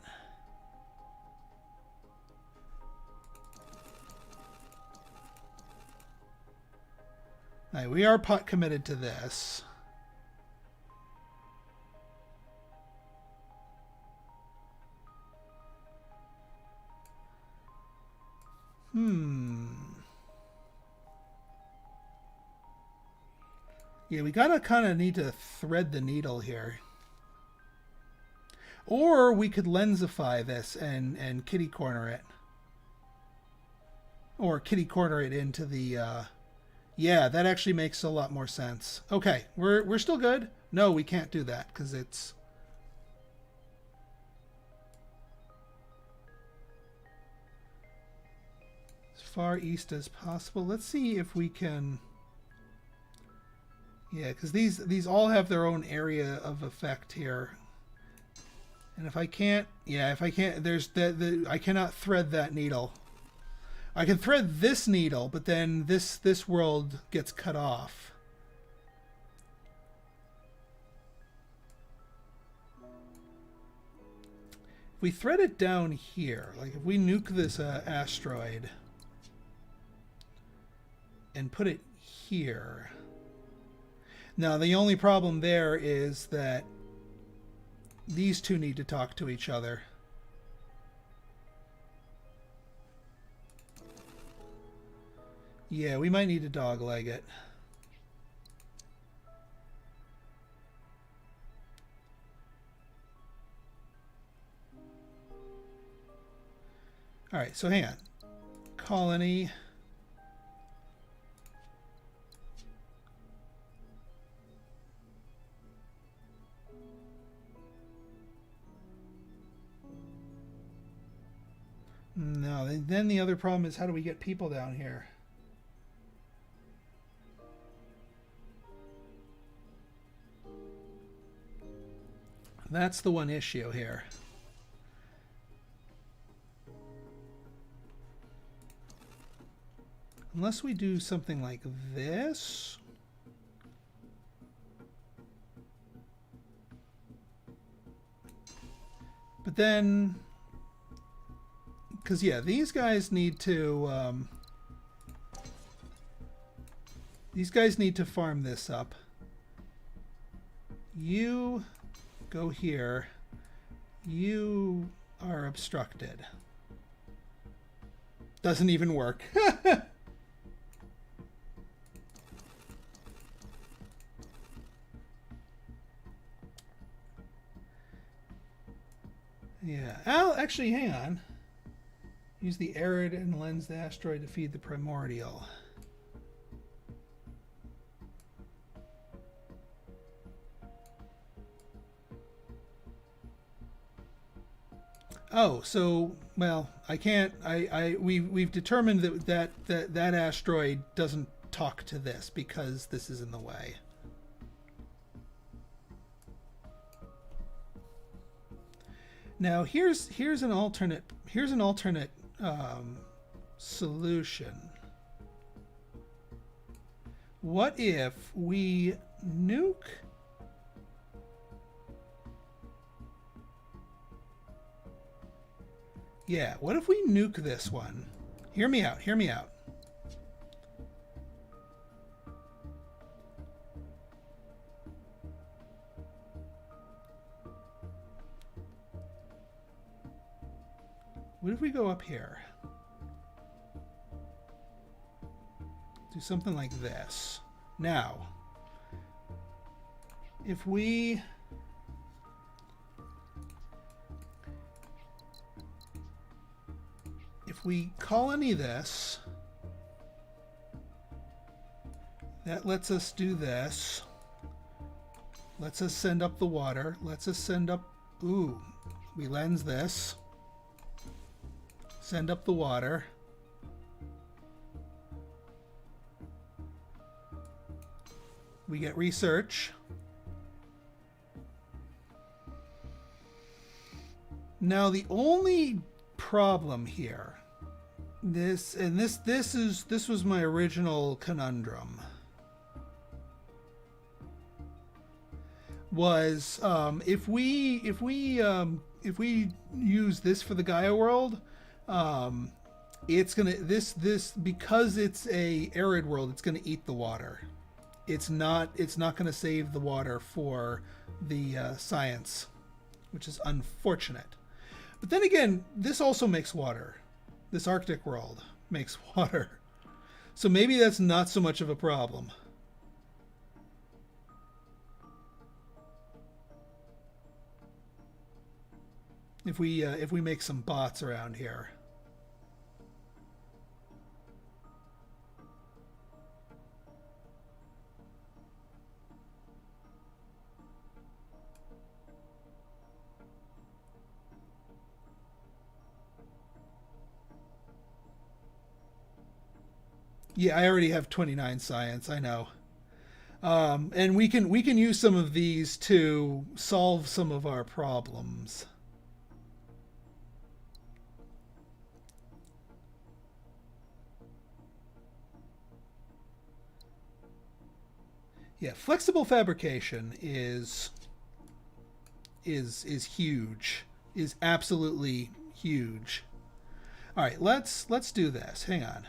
All right, we are pot committed to this. Yeah, we gotta kind of need to thread the needle here. Or we could lensify this and kitty corner it. Or kitty corner it into the... yeah, that actually makes a lot more sense. Okay, we're still good. No, we can't do that because it's... as far east as possible. Let's see if we can... yeah, because these all have their own area of effect here. And if I can't, yeah, if I can't, there's I cannot thread that needle. I can thread this needle, but then this world gets cut off. If we thread it down here, like if we nuke this asteroid and put it here. Now, the only problem there is that these two need to talk to each other. Yeah, we might need to dogleg it. All right, so hang on. Colony. No, then the other problem is how do we get people down here? That's the one issue here. Unless we do something like this. But then... because, yeah, these guys need to farm this up. You go here. You are obstructed. Doesn't even work. Yeah. Actually, hang on. Use the arid and lens the asteroid to feed the primordial. Oh, so well, I can't. We've determined that asteroid doesn't talk to this because this is in the way. Now here's an alternate solution. What if we nuke? Yeah, what if we nuke this one? Hear me out, hear me out. What if we go up here? Do something like this. Now, if we colony this, that lets us do this. Lets us send up the water. Lets us send up... Ooh. We lens this. Send up the water. We get research. Now the only problem here, this was my original conundrum, was if we use this for the Gaia world, it's gonna because it's a arid world, it's gonna eat the water. It's not gonna save the water for the science, which is unfortunate. But then again, this also makes water. This Arctic world makes water, so maybe that's not so much of a problem. If we make some bots around here. Yeah, I already have 29 science, I know. And we can use some of these to solve some of our problems. Yeah, flexible fabrication is huge. Is absolutely huge. All right, let's do this. Hang on.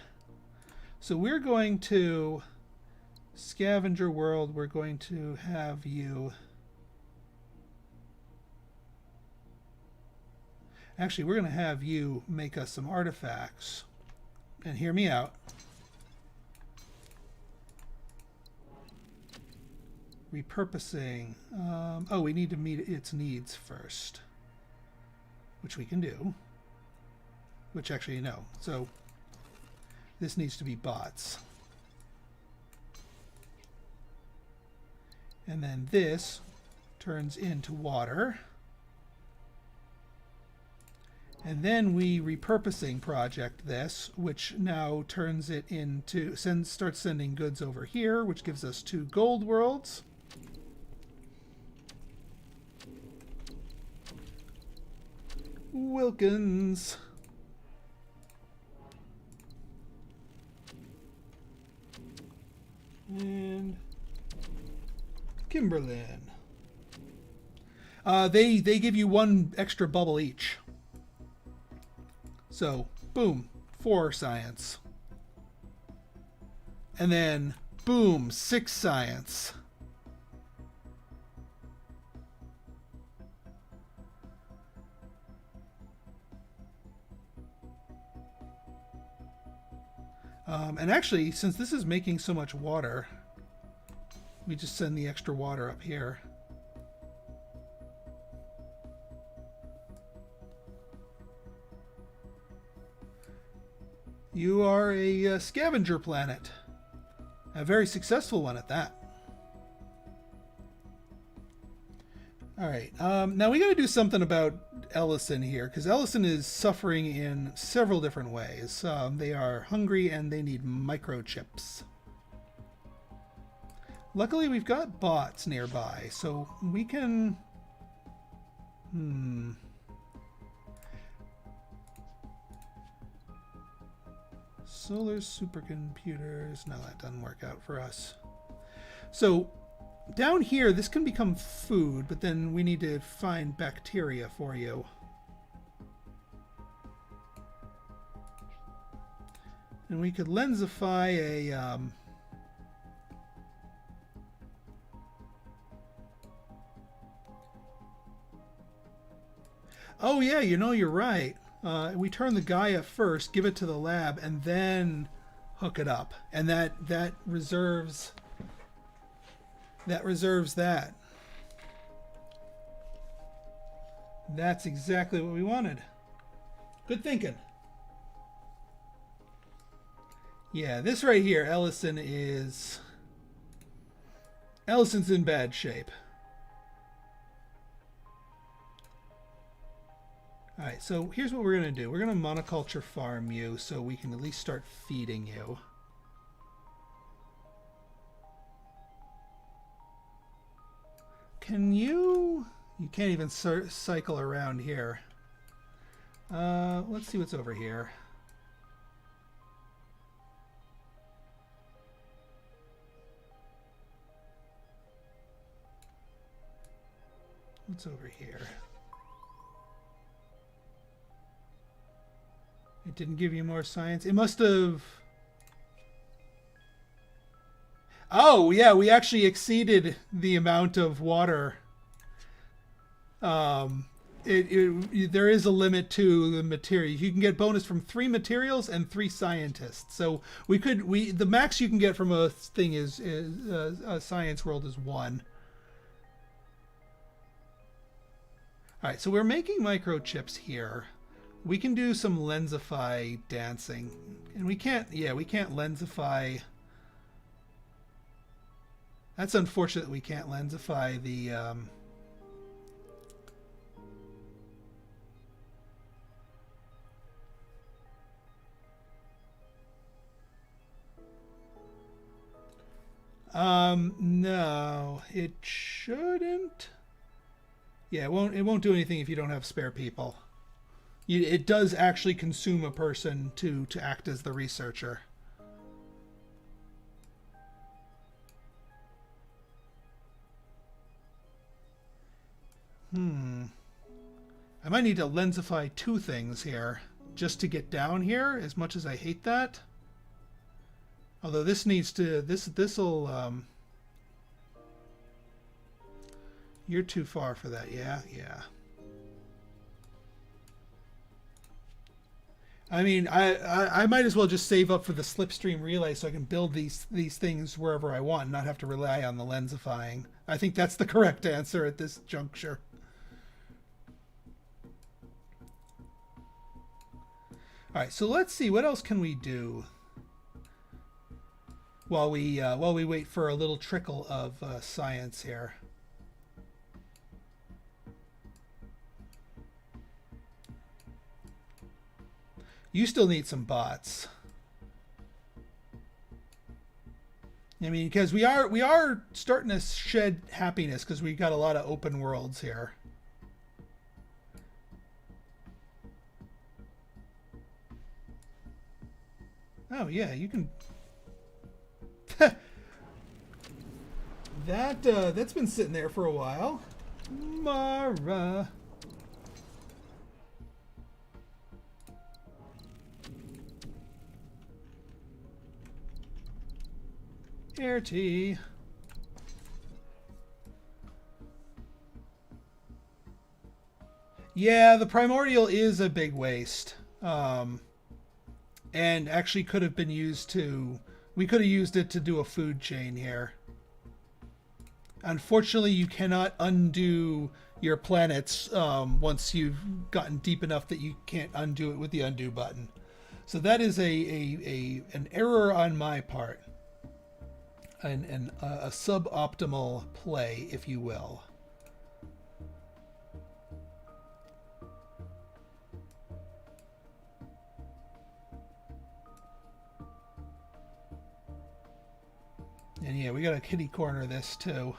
So we're going to scavenger world. We're going to have you. Actually, we're going to have you make us some artifacts. And hear me out. Repurposing. Oh, we need to meet its needs first, which we can do. Which actually, no. So this needs to be bots. And then this turns into water. And then we repurposing project this, which now turns it into, starts sending goods over here, which gives us 2 gold worlds. Wilkins. And Kimberlin. They give you 1 extra bubble each. So, boom, 4 science. And then, boom, 6 science. And actually, since this is making so much water, we just send the extra water up here. You are a scavenger planet. A very successful one at that. All right, now we got to do something about Ellison here, because Ellison is suffering in several different ways. They are hungry and they need microchips. Luckily, we've got bots nearby, so we can... Solar supercomputers. No, that doesn't work out for us. So down here, this can become food, but then we need to find bacteria for you. And we could lensify a... Oh yeah, you know, you're right. We turn the Gaia first, give it to the lab, and then hook it up. And that reserves that. That's exactly what we wanted. Good thinking. Yeah, this right here, Ellison's in bad shape. Alright, so here's what we're going to do. We're going to monoculture farm you so we can at least start feeding you. Can you... You can't even cycle around here. Let's see what's over here. What's over here? It didn't give you more science. It must have... Oh, yeah, we actually exceeded the amount of water. There is a limit to the material. You can get bonus from 3 materials and 3 scientists. So the max you can get from a thing is a science world is 1. All right, so we're making microchips here. We can do some lensify dancing, and we can't lensify. That's unfortunate that we can't lensify the no, it shouldn't. Yeah, it won't do anything if you don't have spare people. It does actually consume a person to act as the researcher. I might need to lensify 2 things here just to get down here, as much as I hate that. Although this needs to... This'll... You're too far for that, yeah? Yeah. I mean, I might as well just save up for the slipstream relay so I can build these things wherever I want and not have to rely on the lensifying. I think that's the correct answer at this juncture. All right, so let's see, what else can we do while we wait for a little trickle of science here. You still need some bots. I mean, because we are starting to shed happiness because we got a lot of open worlds here. Oh yeah, you can. That's been sitting there for a while. Mara. Air tea. Yeah, the primordial is a big waste. And actually could have been used to... We could have used it to do a food chain here. Unfortunately, you cannot undo your planets once you've gotten deep enough that you can't undo it with the undo button. So that is an error on my part. A suboptimal play, if you will. And yeah, we gotta kitty corner this too.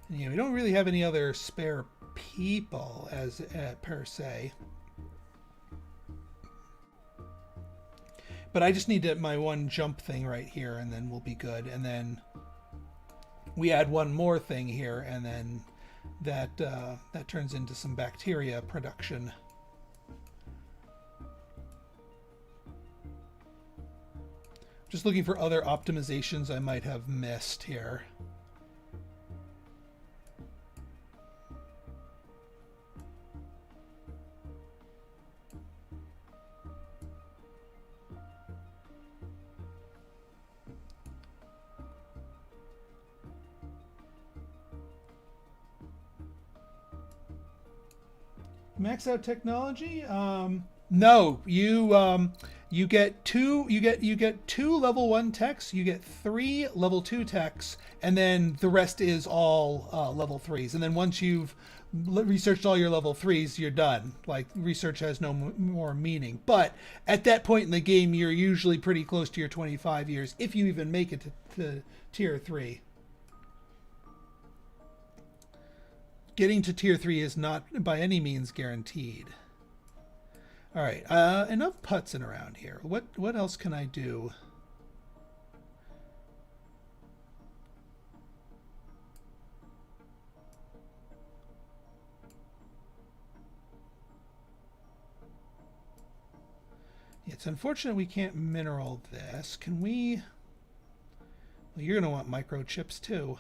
And yeah, we don't really have any other spare people as per se. But I just need my one jump thing right here, and then we'll be good. And then we add one more thing here, and then that turns into some bacteria production. Just looking for other optimizations I might have missed here. Max out technology? No, you get two level 1 techs, you get 3 level 2 techs, and then the rest is all level 3s. And then once you've researched all your level 3s, you're done. Like, research has no more meaning. But at that point in the game, you're usually pretty close to your 25 years, if you even make it to tier 3. Getting to tier 3 is not by any means guaranteed. All right, enough putzing around here. What else can I do? It's unfortunate we can't mineral this. Can we? Well, you're going to want microchips too.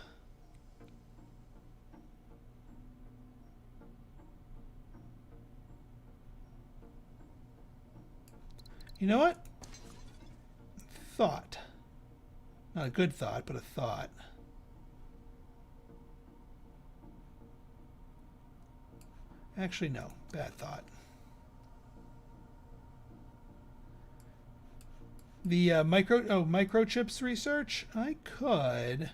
You know what? Thought. Not a good thought, but a thought. Actually, no. Bad thought. The microchips research? I could.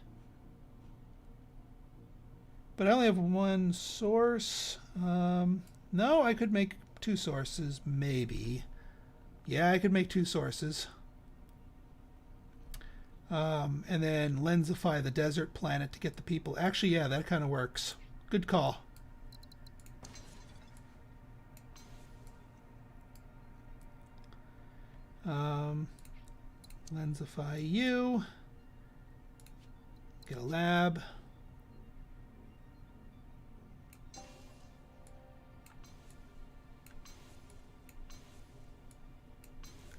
But I only have one source. No, I could make 2 sources, maybe. Yeah, I could make 2 sources. And then lensify the desert planet to get the people. Actually, yeah, that kind of works. Good call. Lensify you. Get a lab.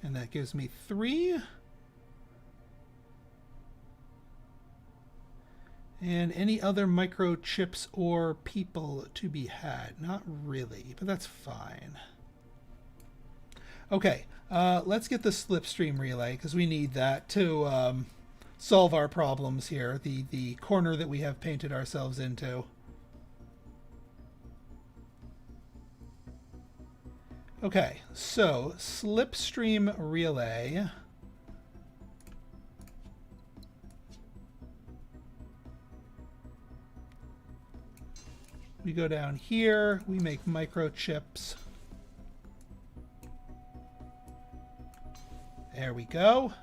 And that gives me 3. And any other microchips or people to be had? Not really, but that's fine. Okay, let's get the slipstream relay, because we need that to solve our problems here, the corner that we have painted ourselves into. Okay, so slipstream relay. We go down here, we make microchips. There we go.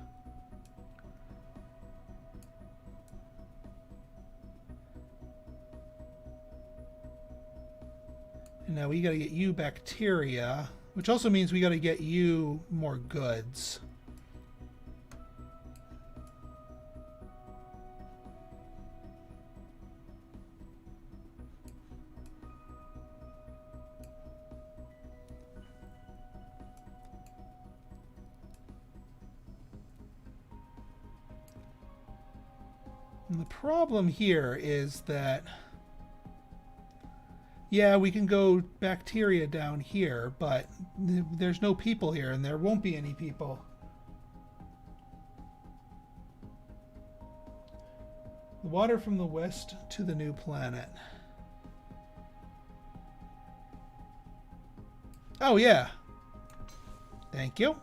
And now we got to get you bacteria, which also means we got to get you more goods. And the problem here is that, yeah, we can go bacteria down here, but there's no people here, and there won't be any people. The water from the west to the new planet. Oh, yeah. Thank you.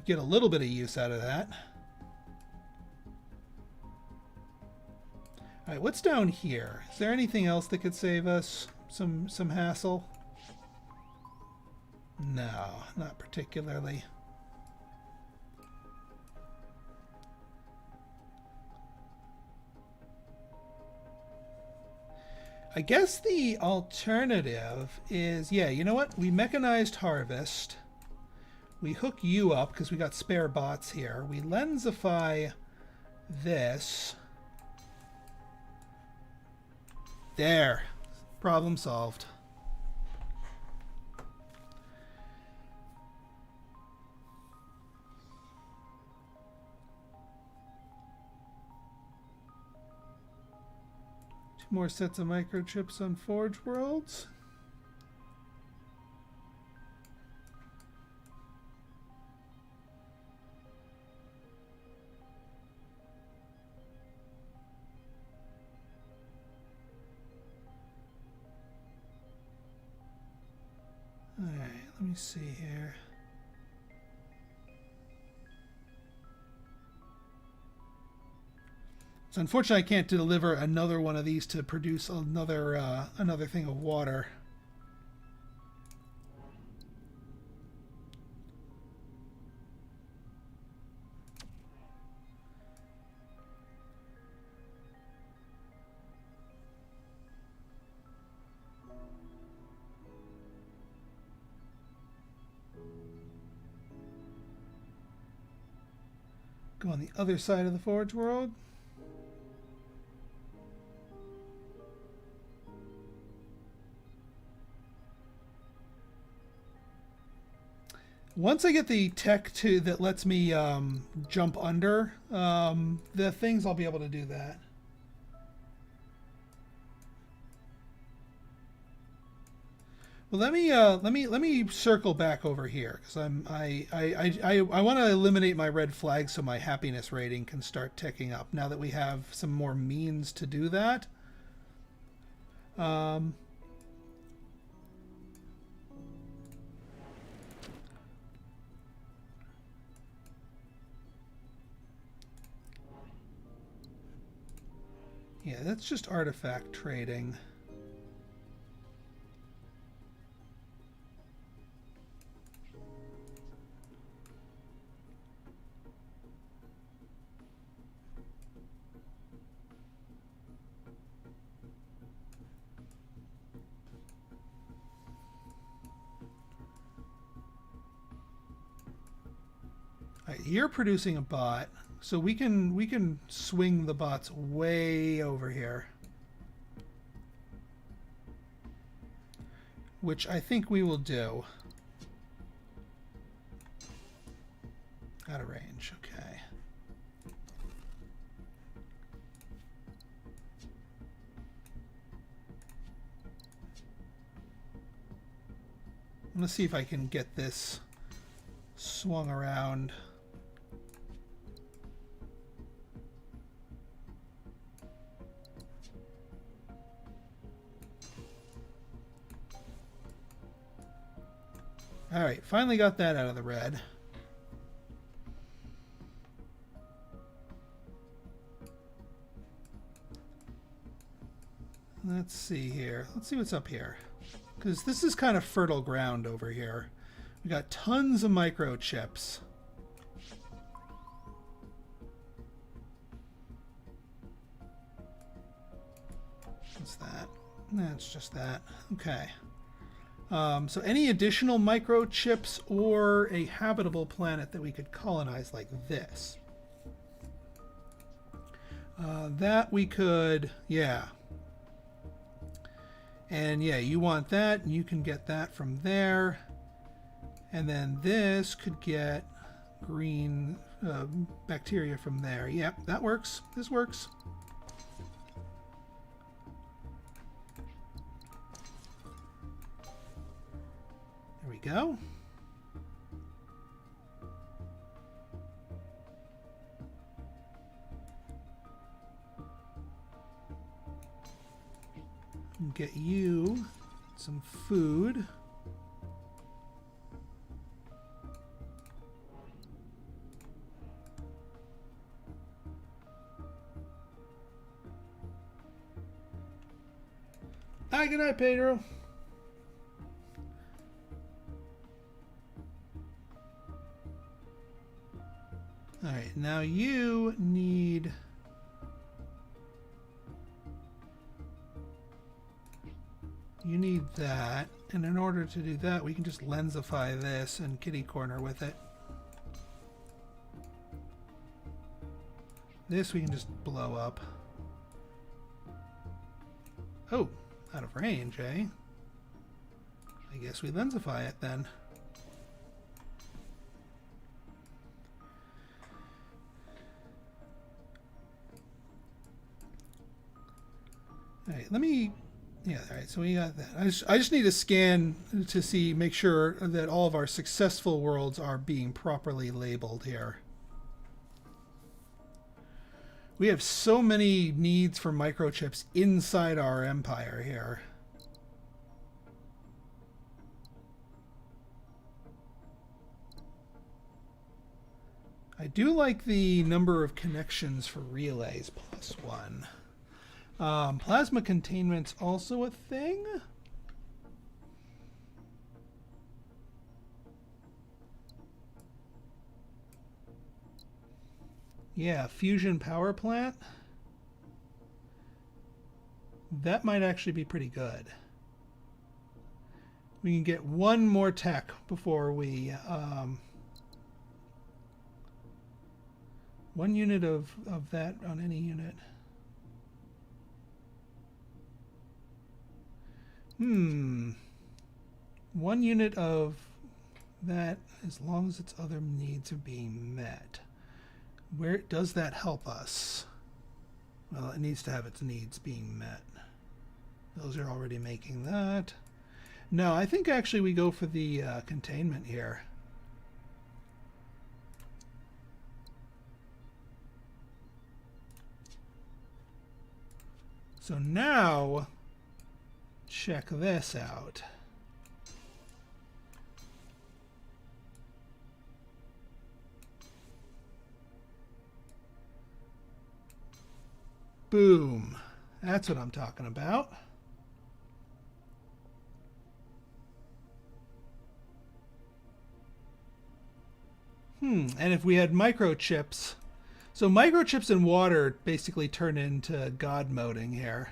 Get a little bit of use out of that. All right, what's down here? Is there anything else that could save us some hassle? No, not particularly. I guess the alternative is, yeah, you know what? We mechanized harvest. We hook you up because we got spare bots here. We lensify this. There. Problem solved. Two more sets of microchips on Forge Worlds. me see here. So unfortunately, I can't deliver another one of these to produce another thing of water. Go on the other side of the Forge World. Once I get the tech that lets me jump under the things, I'll be able to do that. Well, let me circle back over here because I want to eliminate my red flag so my happiness rating can start ticking up now that we have some more means to do that. Yeah, that's just artifact trading. All right, you're producing a bot. So we can swing the bots way over here, which I think we will do. Out of range, okay. I'm gonna see if I can get this swung around. All right, finally got that out of the red. Let's see here. Let's see what's up here. Because this is kind of fertile ground over here. We got tons of microchips. What's that? That's just that. Okay. So any additional microchips or a habitable planet that we could colonize like this. That we could, yeah. And yeah, you want that, and you can get that from there. And then this could get green bacteria from there. Yep, that works. This works. There we go. Get you some food. Hi, good night, Pedro. All right, now you need... You need that, and in order to do that, we can just lensify this and kitty corner with it. This we can just blow up. Oh, out of range, eh? I guess we lensify it then. All right, let me... Yeah, all right, so we got that. I just need to scan to see, make sure that all of our successful worlds are being properly labeled here. We have so many needs for microchips inside our empire here. I do like the number of connections for relays +1. Plasma containment's also a thing. Yeah, fusion power plant. That might actually be pretty good. We can get one more tech before we... 1 unit of that on any unit. 1 unit of that as long as its other needs are being met. Where does that help us? Well, it needs to have its needs being met. Those are already making that. No, I think actually we go for the containment here. So now, check this out. Boom. That's what I'm talking about. And if we had microchips... So microchips and water basically turn into god moding here.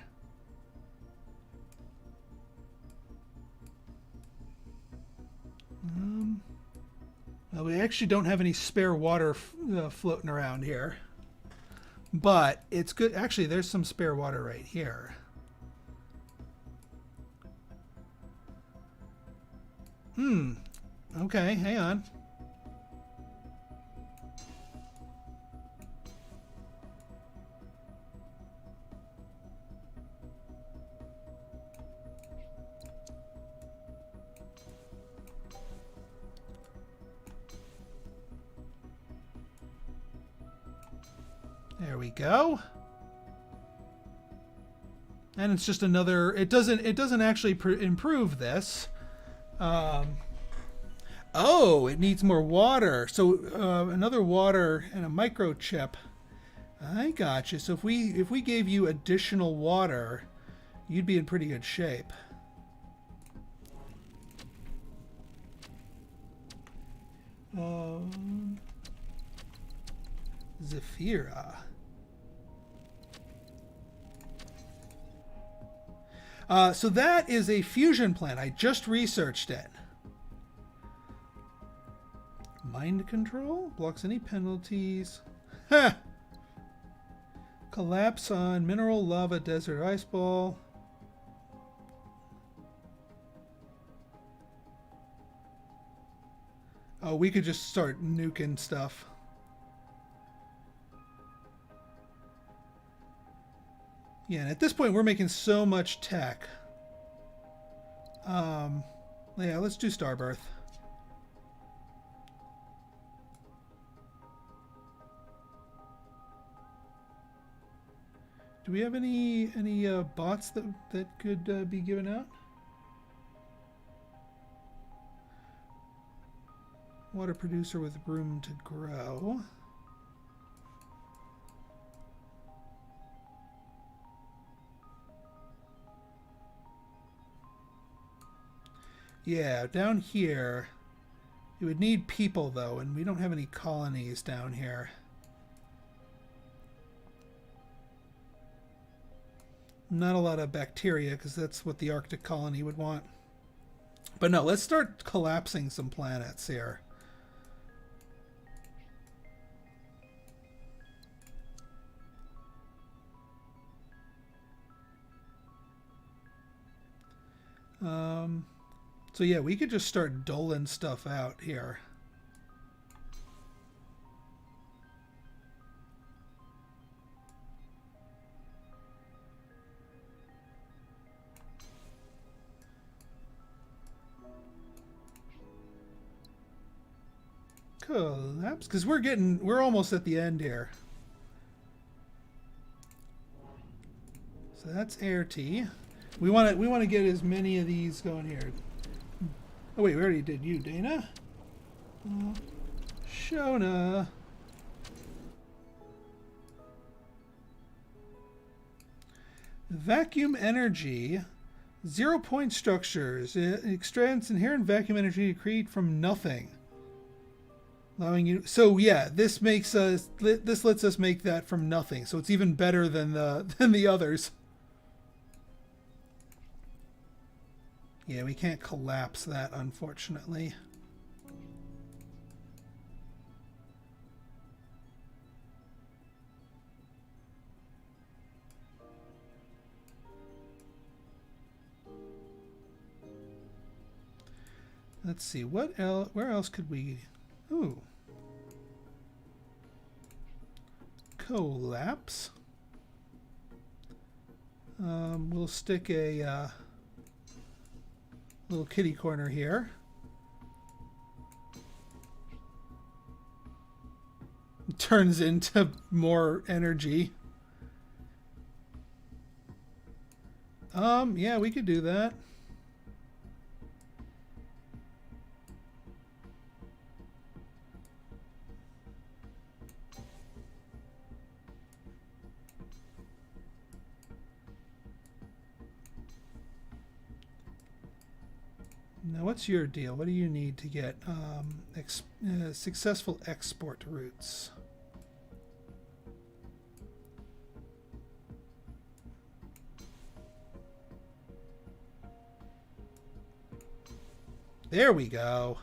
Well, we actually don't have any spare water floating around here. But it's good. Actually, there's some spare water right here. Okay, hang on. There we go. And it's just another, it doesn't actually improve this. Oh, it needs more water. So another water and a microchip. I got you. So if we gave you additional water, you'd be in pretty good shape. Zephyra. So that is a fusion plant. I just researched it. Mind control blocks any penalties. Ha! Collapse on mineral, lava, desert, ice ball. Oh, we could just start nuking stuff. Yeah, and at this point we're making so much tech. Yeah, let's do Starbirth. Do we have any bots that could be given out? Water producer with room to grow. Yeah, down here, it would need people though, and we don't have any colonies down here. Not a lot of bacteria, because that's what the Arctic colony would want. But no, let's start collapsing some planets here. So yeah, we could just start doling stuff out here. Collapse, because we're almost at the end here. So that's air T. We want to get as many of these going here. Oh wait, we already did you, Dana. Shona. Vacuum energy. 0-point structures. It extracts inherent vacuum energy to create from nothing. Allowing you. So yeah, this makes us. This lets us make that from nothing. So it's even better than the others. Yeah, we can't collapse that, unfortunately. Let's see, what else? Where else could we? Ooh, collapse. We'll stick a little kitty corner here. It turns into more energy. Yeah, we could do that. Now, what's your deal? What do you need to get successful export routes? There we go.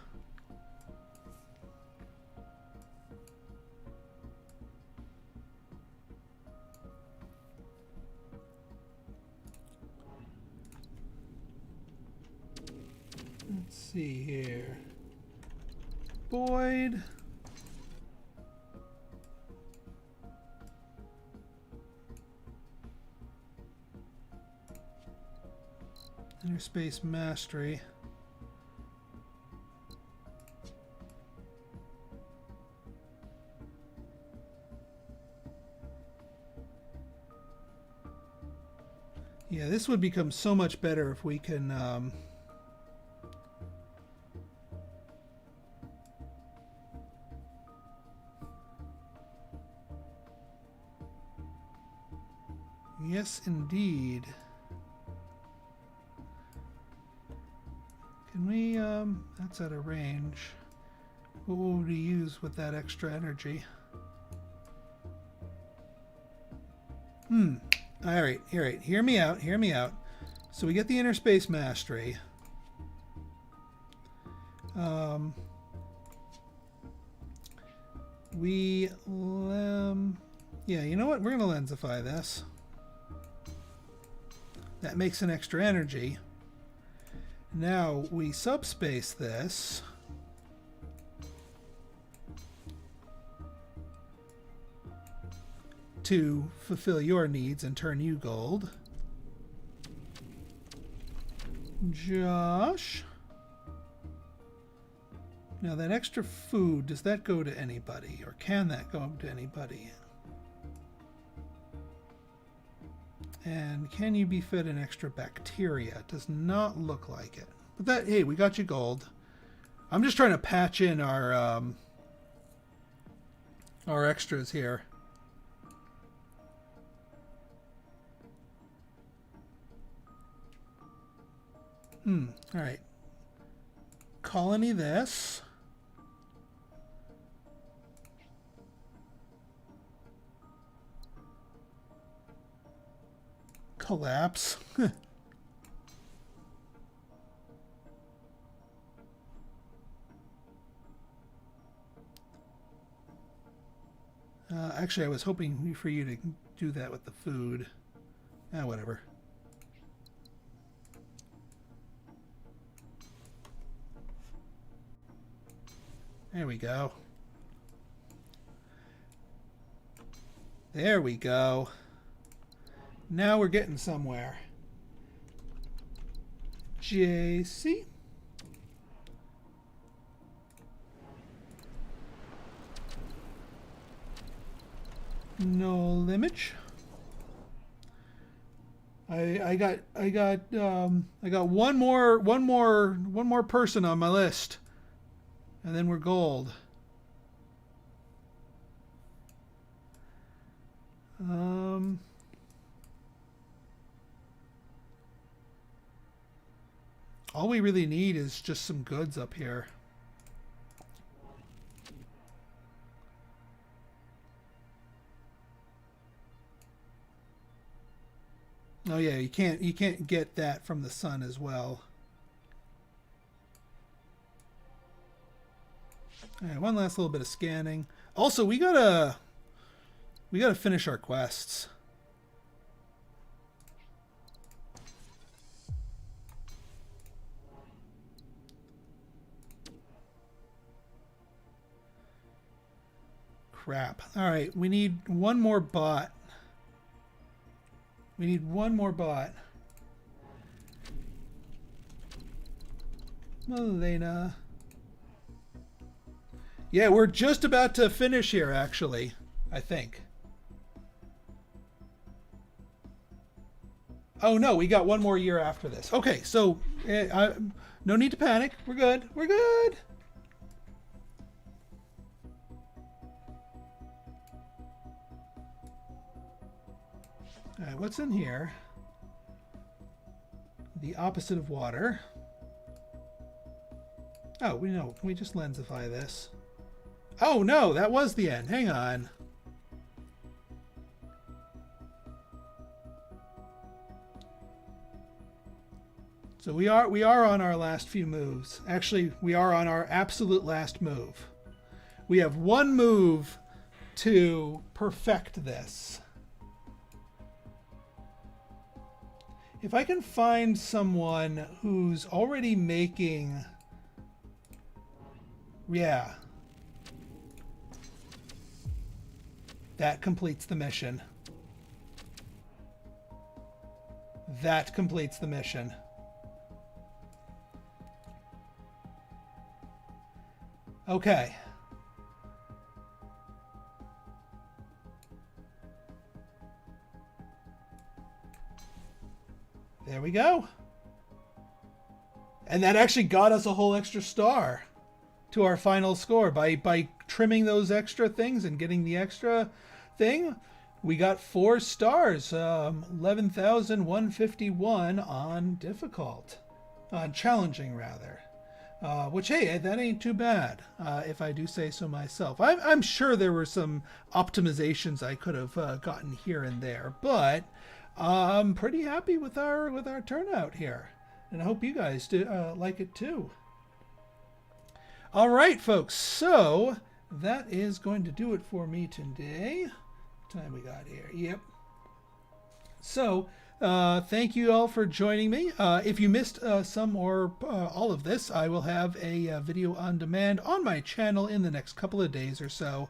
Let's see here. Boyd. Interspace mastery. Yeah, this would become so much better if we can yes, indeed. Can we, that's out of range. What would we use with that extra energy? Alright, hear me out, hear me out. So we get the interspace mastery. Yeah, you know what? We're going to lensify this. That makes an extra energy. Now we subspace this. To fulfill your needs and turn you gold. Josh. Now that extra food, does that go to anybody? Or can that go to anybody? And can you be fed an extra bacteria? It does not look like it. But that, hey, we got you gold. I'm just trying to patch in our extras here. All right. Colony this. Collapse. Actually, I was hoping for you to do that with the food. Whatever. There we go. There we go. Now we're getting somewhere. JC. No limit. I got one more person on my list. And then we're gold. All we really need is just some goods up here. Oh yeah, you can't get that from the sun as well. All right, one last little bit of scanning. Also, we gotta finish our quests. Crap. All right, we need one more bot. We need one more bot. Malena. Yeah, we're just about to finish here, actually. I think. Oh, no, we got one more year after this. Okay, so no need to panic. We're good. We're good. All right, what's in here? The opposite of water. Oh, we know. Can we just lensify this? Oh, no, that was the end. Hang on. So we are on our last few moves. Actually, we are on our absolute last move. We have one move to perfect this. If I can find someone who's already making... Yeah. That completes the mission. That completes the mission. Okay. There we go. And that actually got us a whole extra star to our final score. By trimming those extra things and getting the extra thing, we got 4 stars. 11,151 on difficult. On challenging, rather. Which, hey, that ain't too bad, if I do say so myself. I'm sure there were some optimizations I could have gotten here and there, but I'm pretty happy with our turnout here, and I hope you guys do like it too. All right, folks, so that is going to do it for me today. What time we got here? Yep. So thank you all for joining me. If you missed some or all of this, I will have a video on demand on my channel in the next couple of days or so.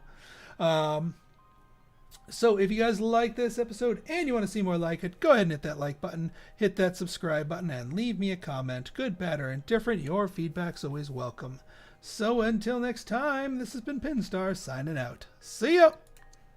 So if you guys like this episode and you want to see more like it, go ahead and hit that like button, hit that subscribe button, and leave me a comment. Good, bad, or indifferent, your feedback's always welcome. So until next time, this has been Pinstar signing out. See ya!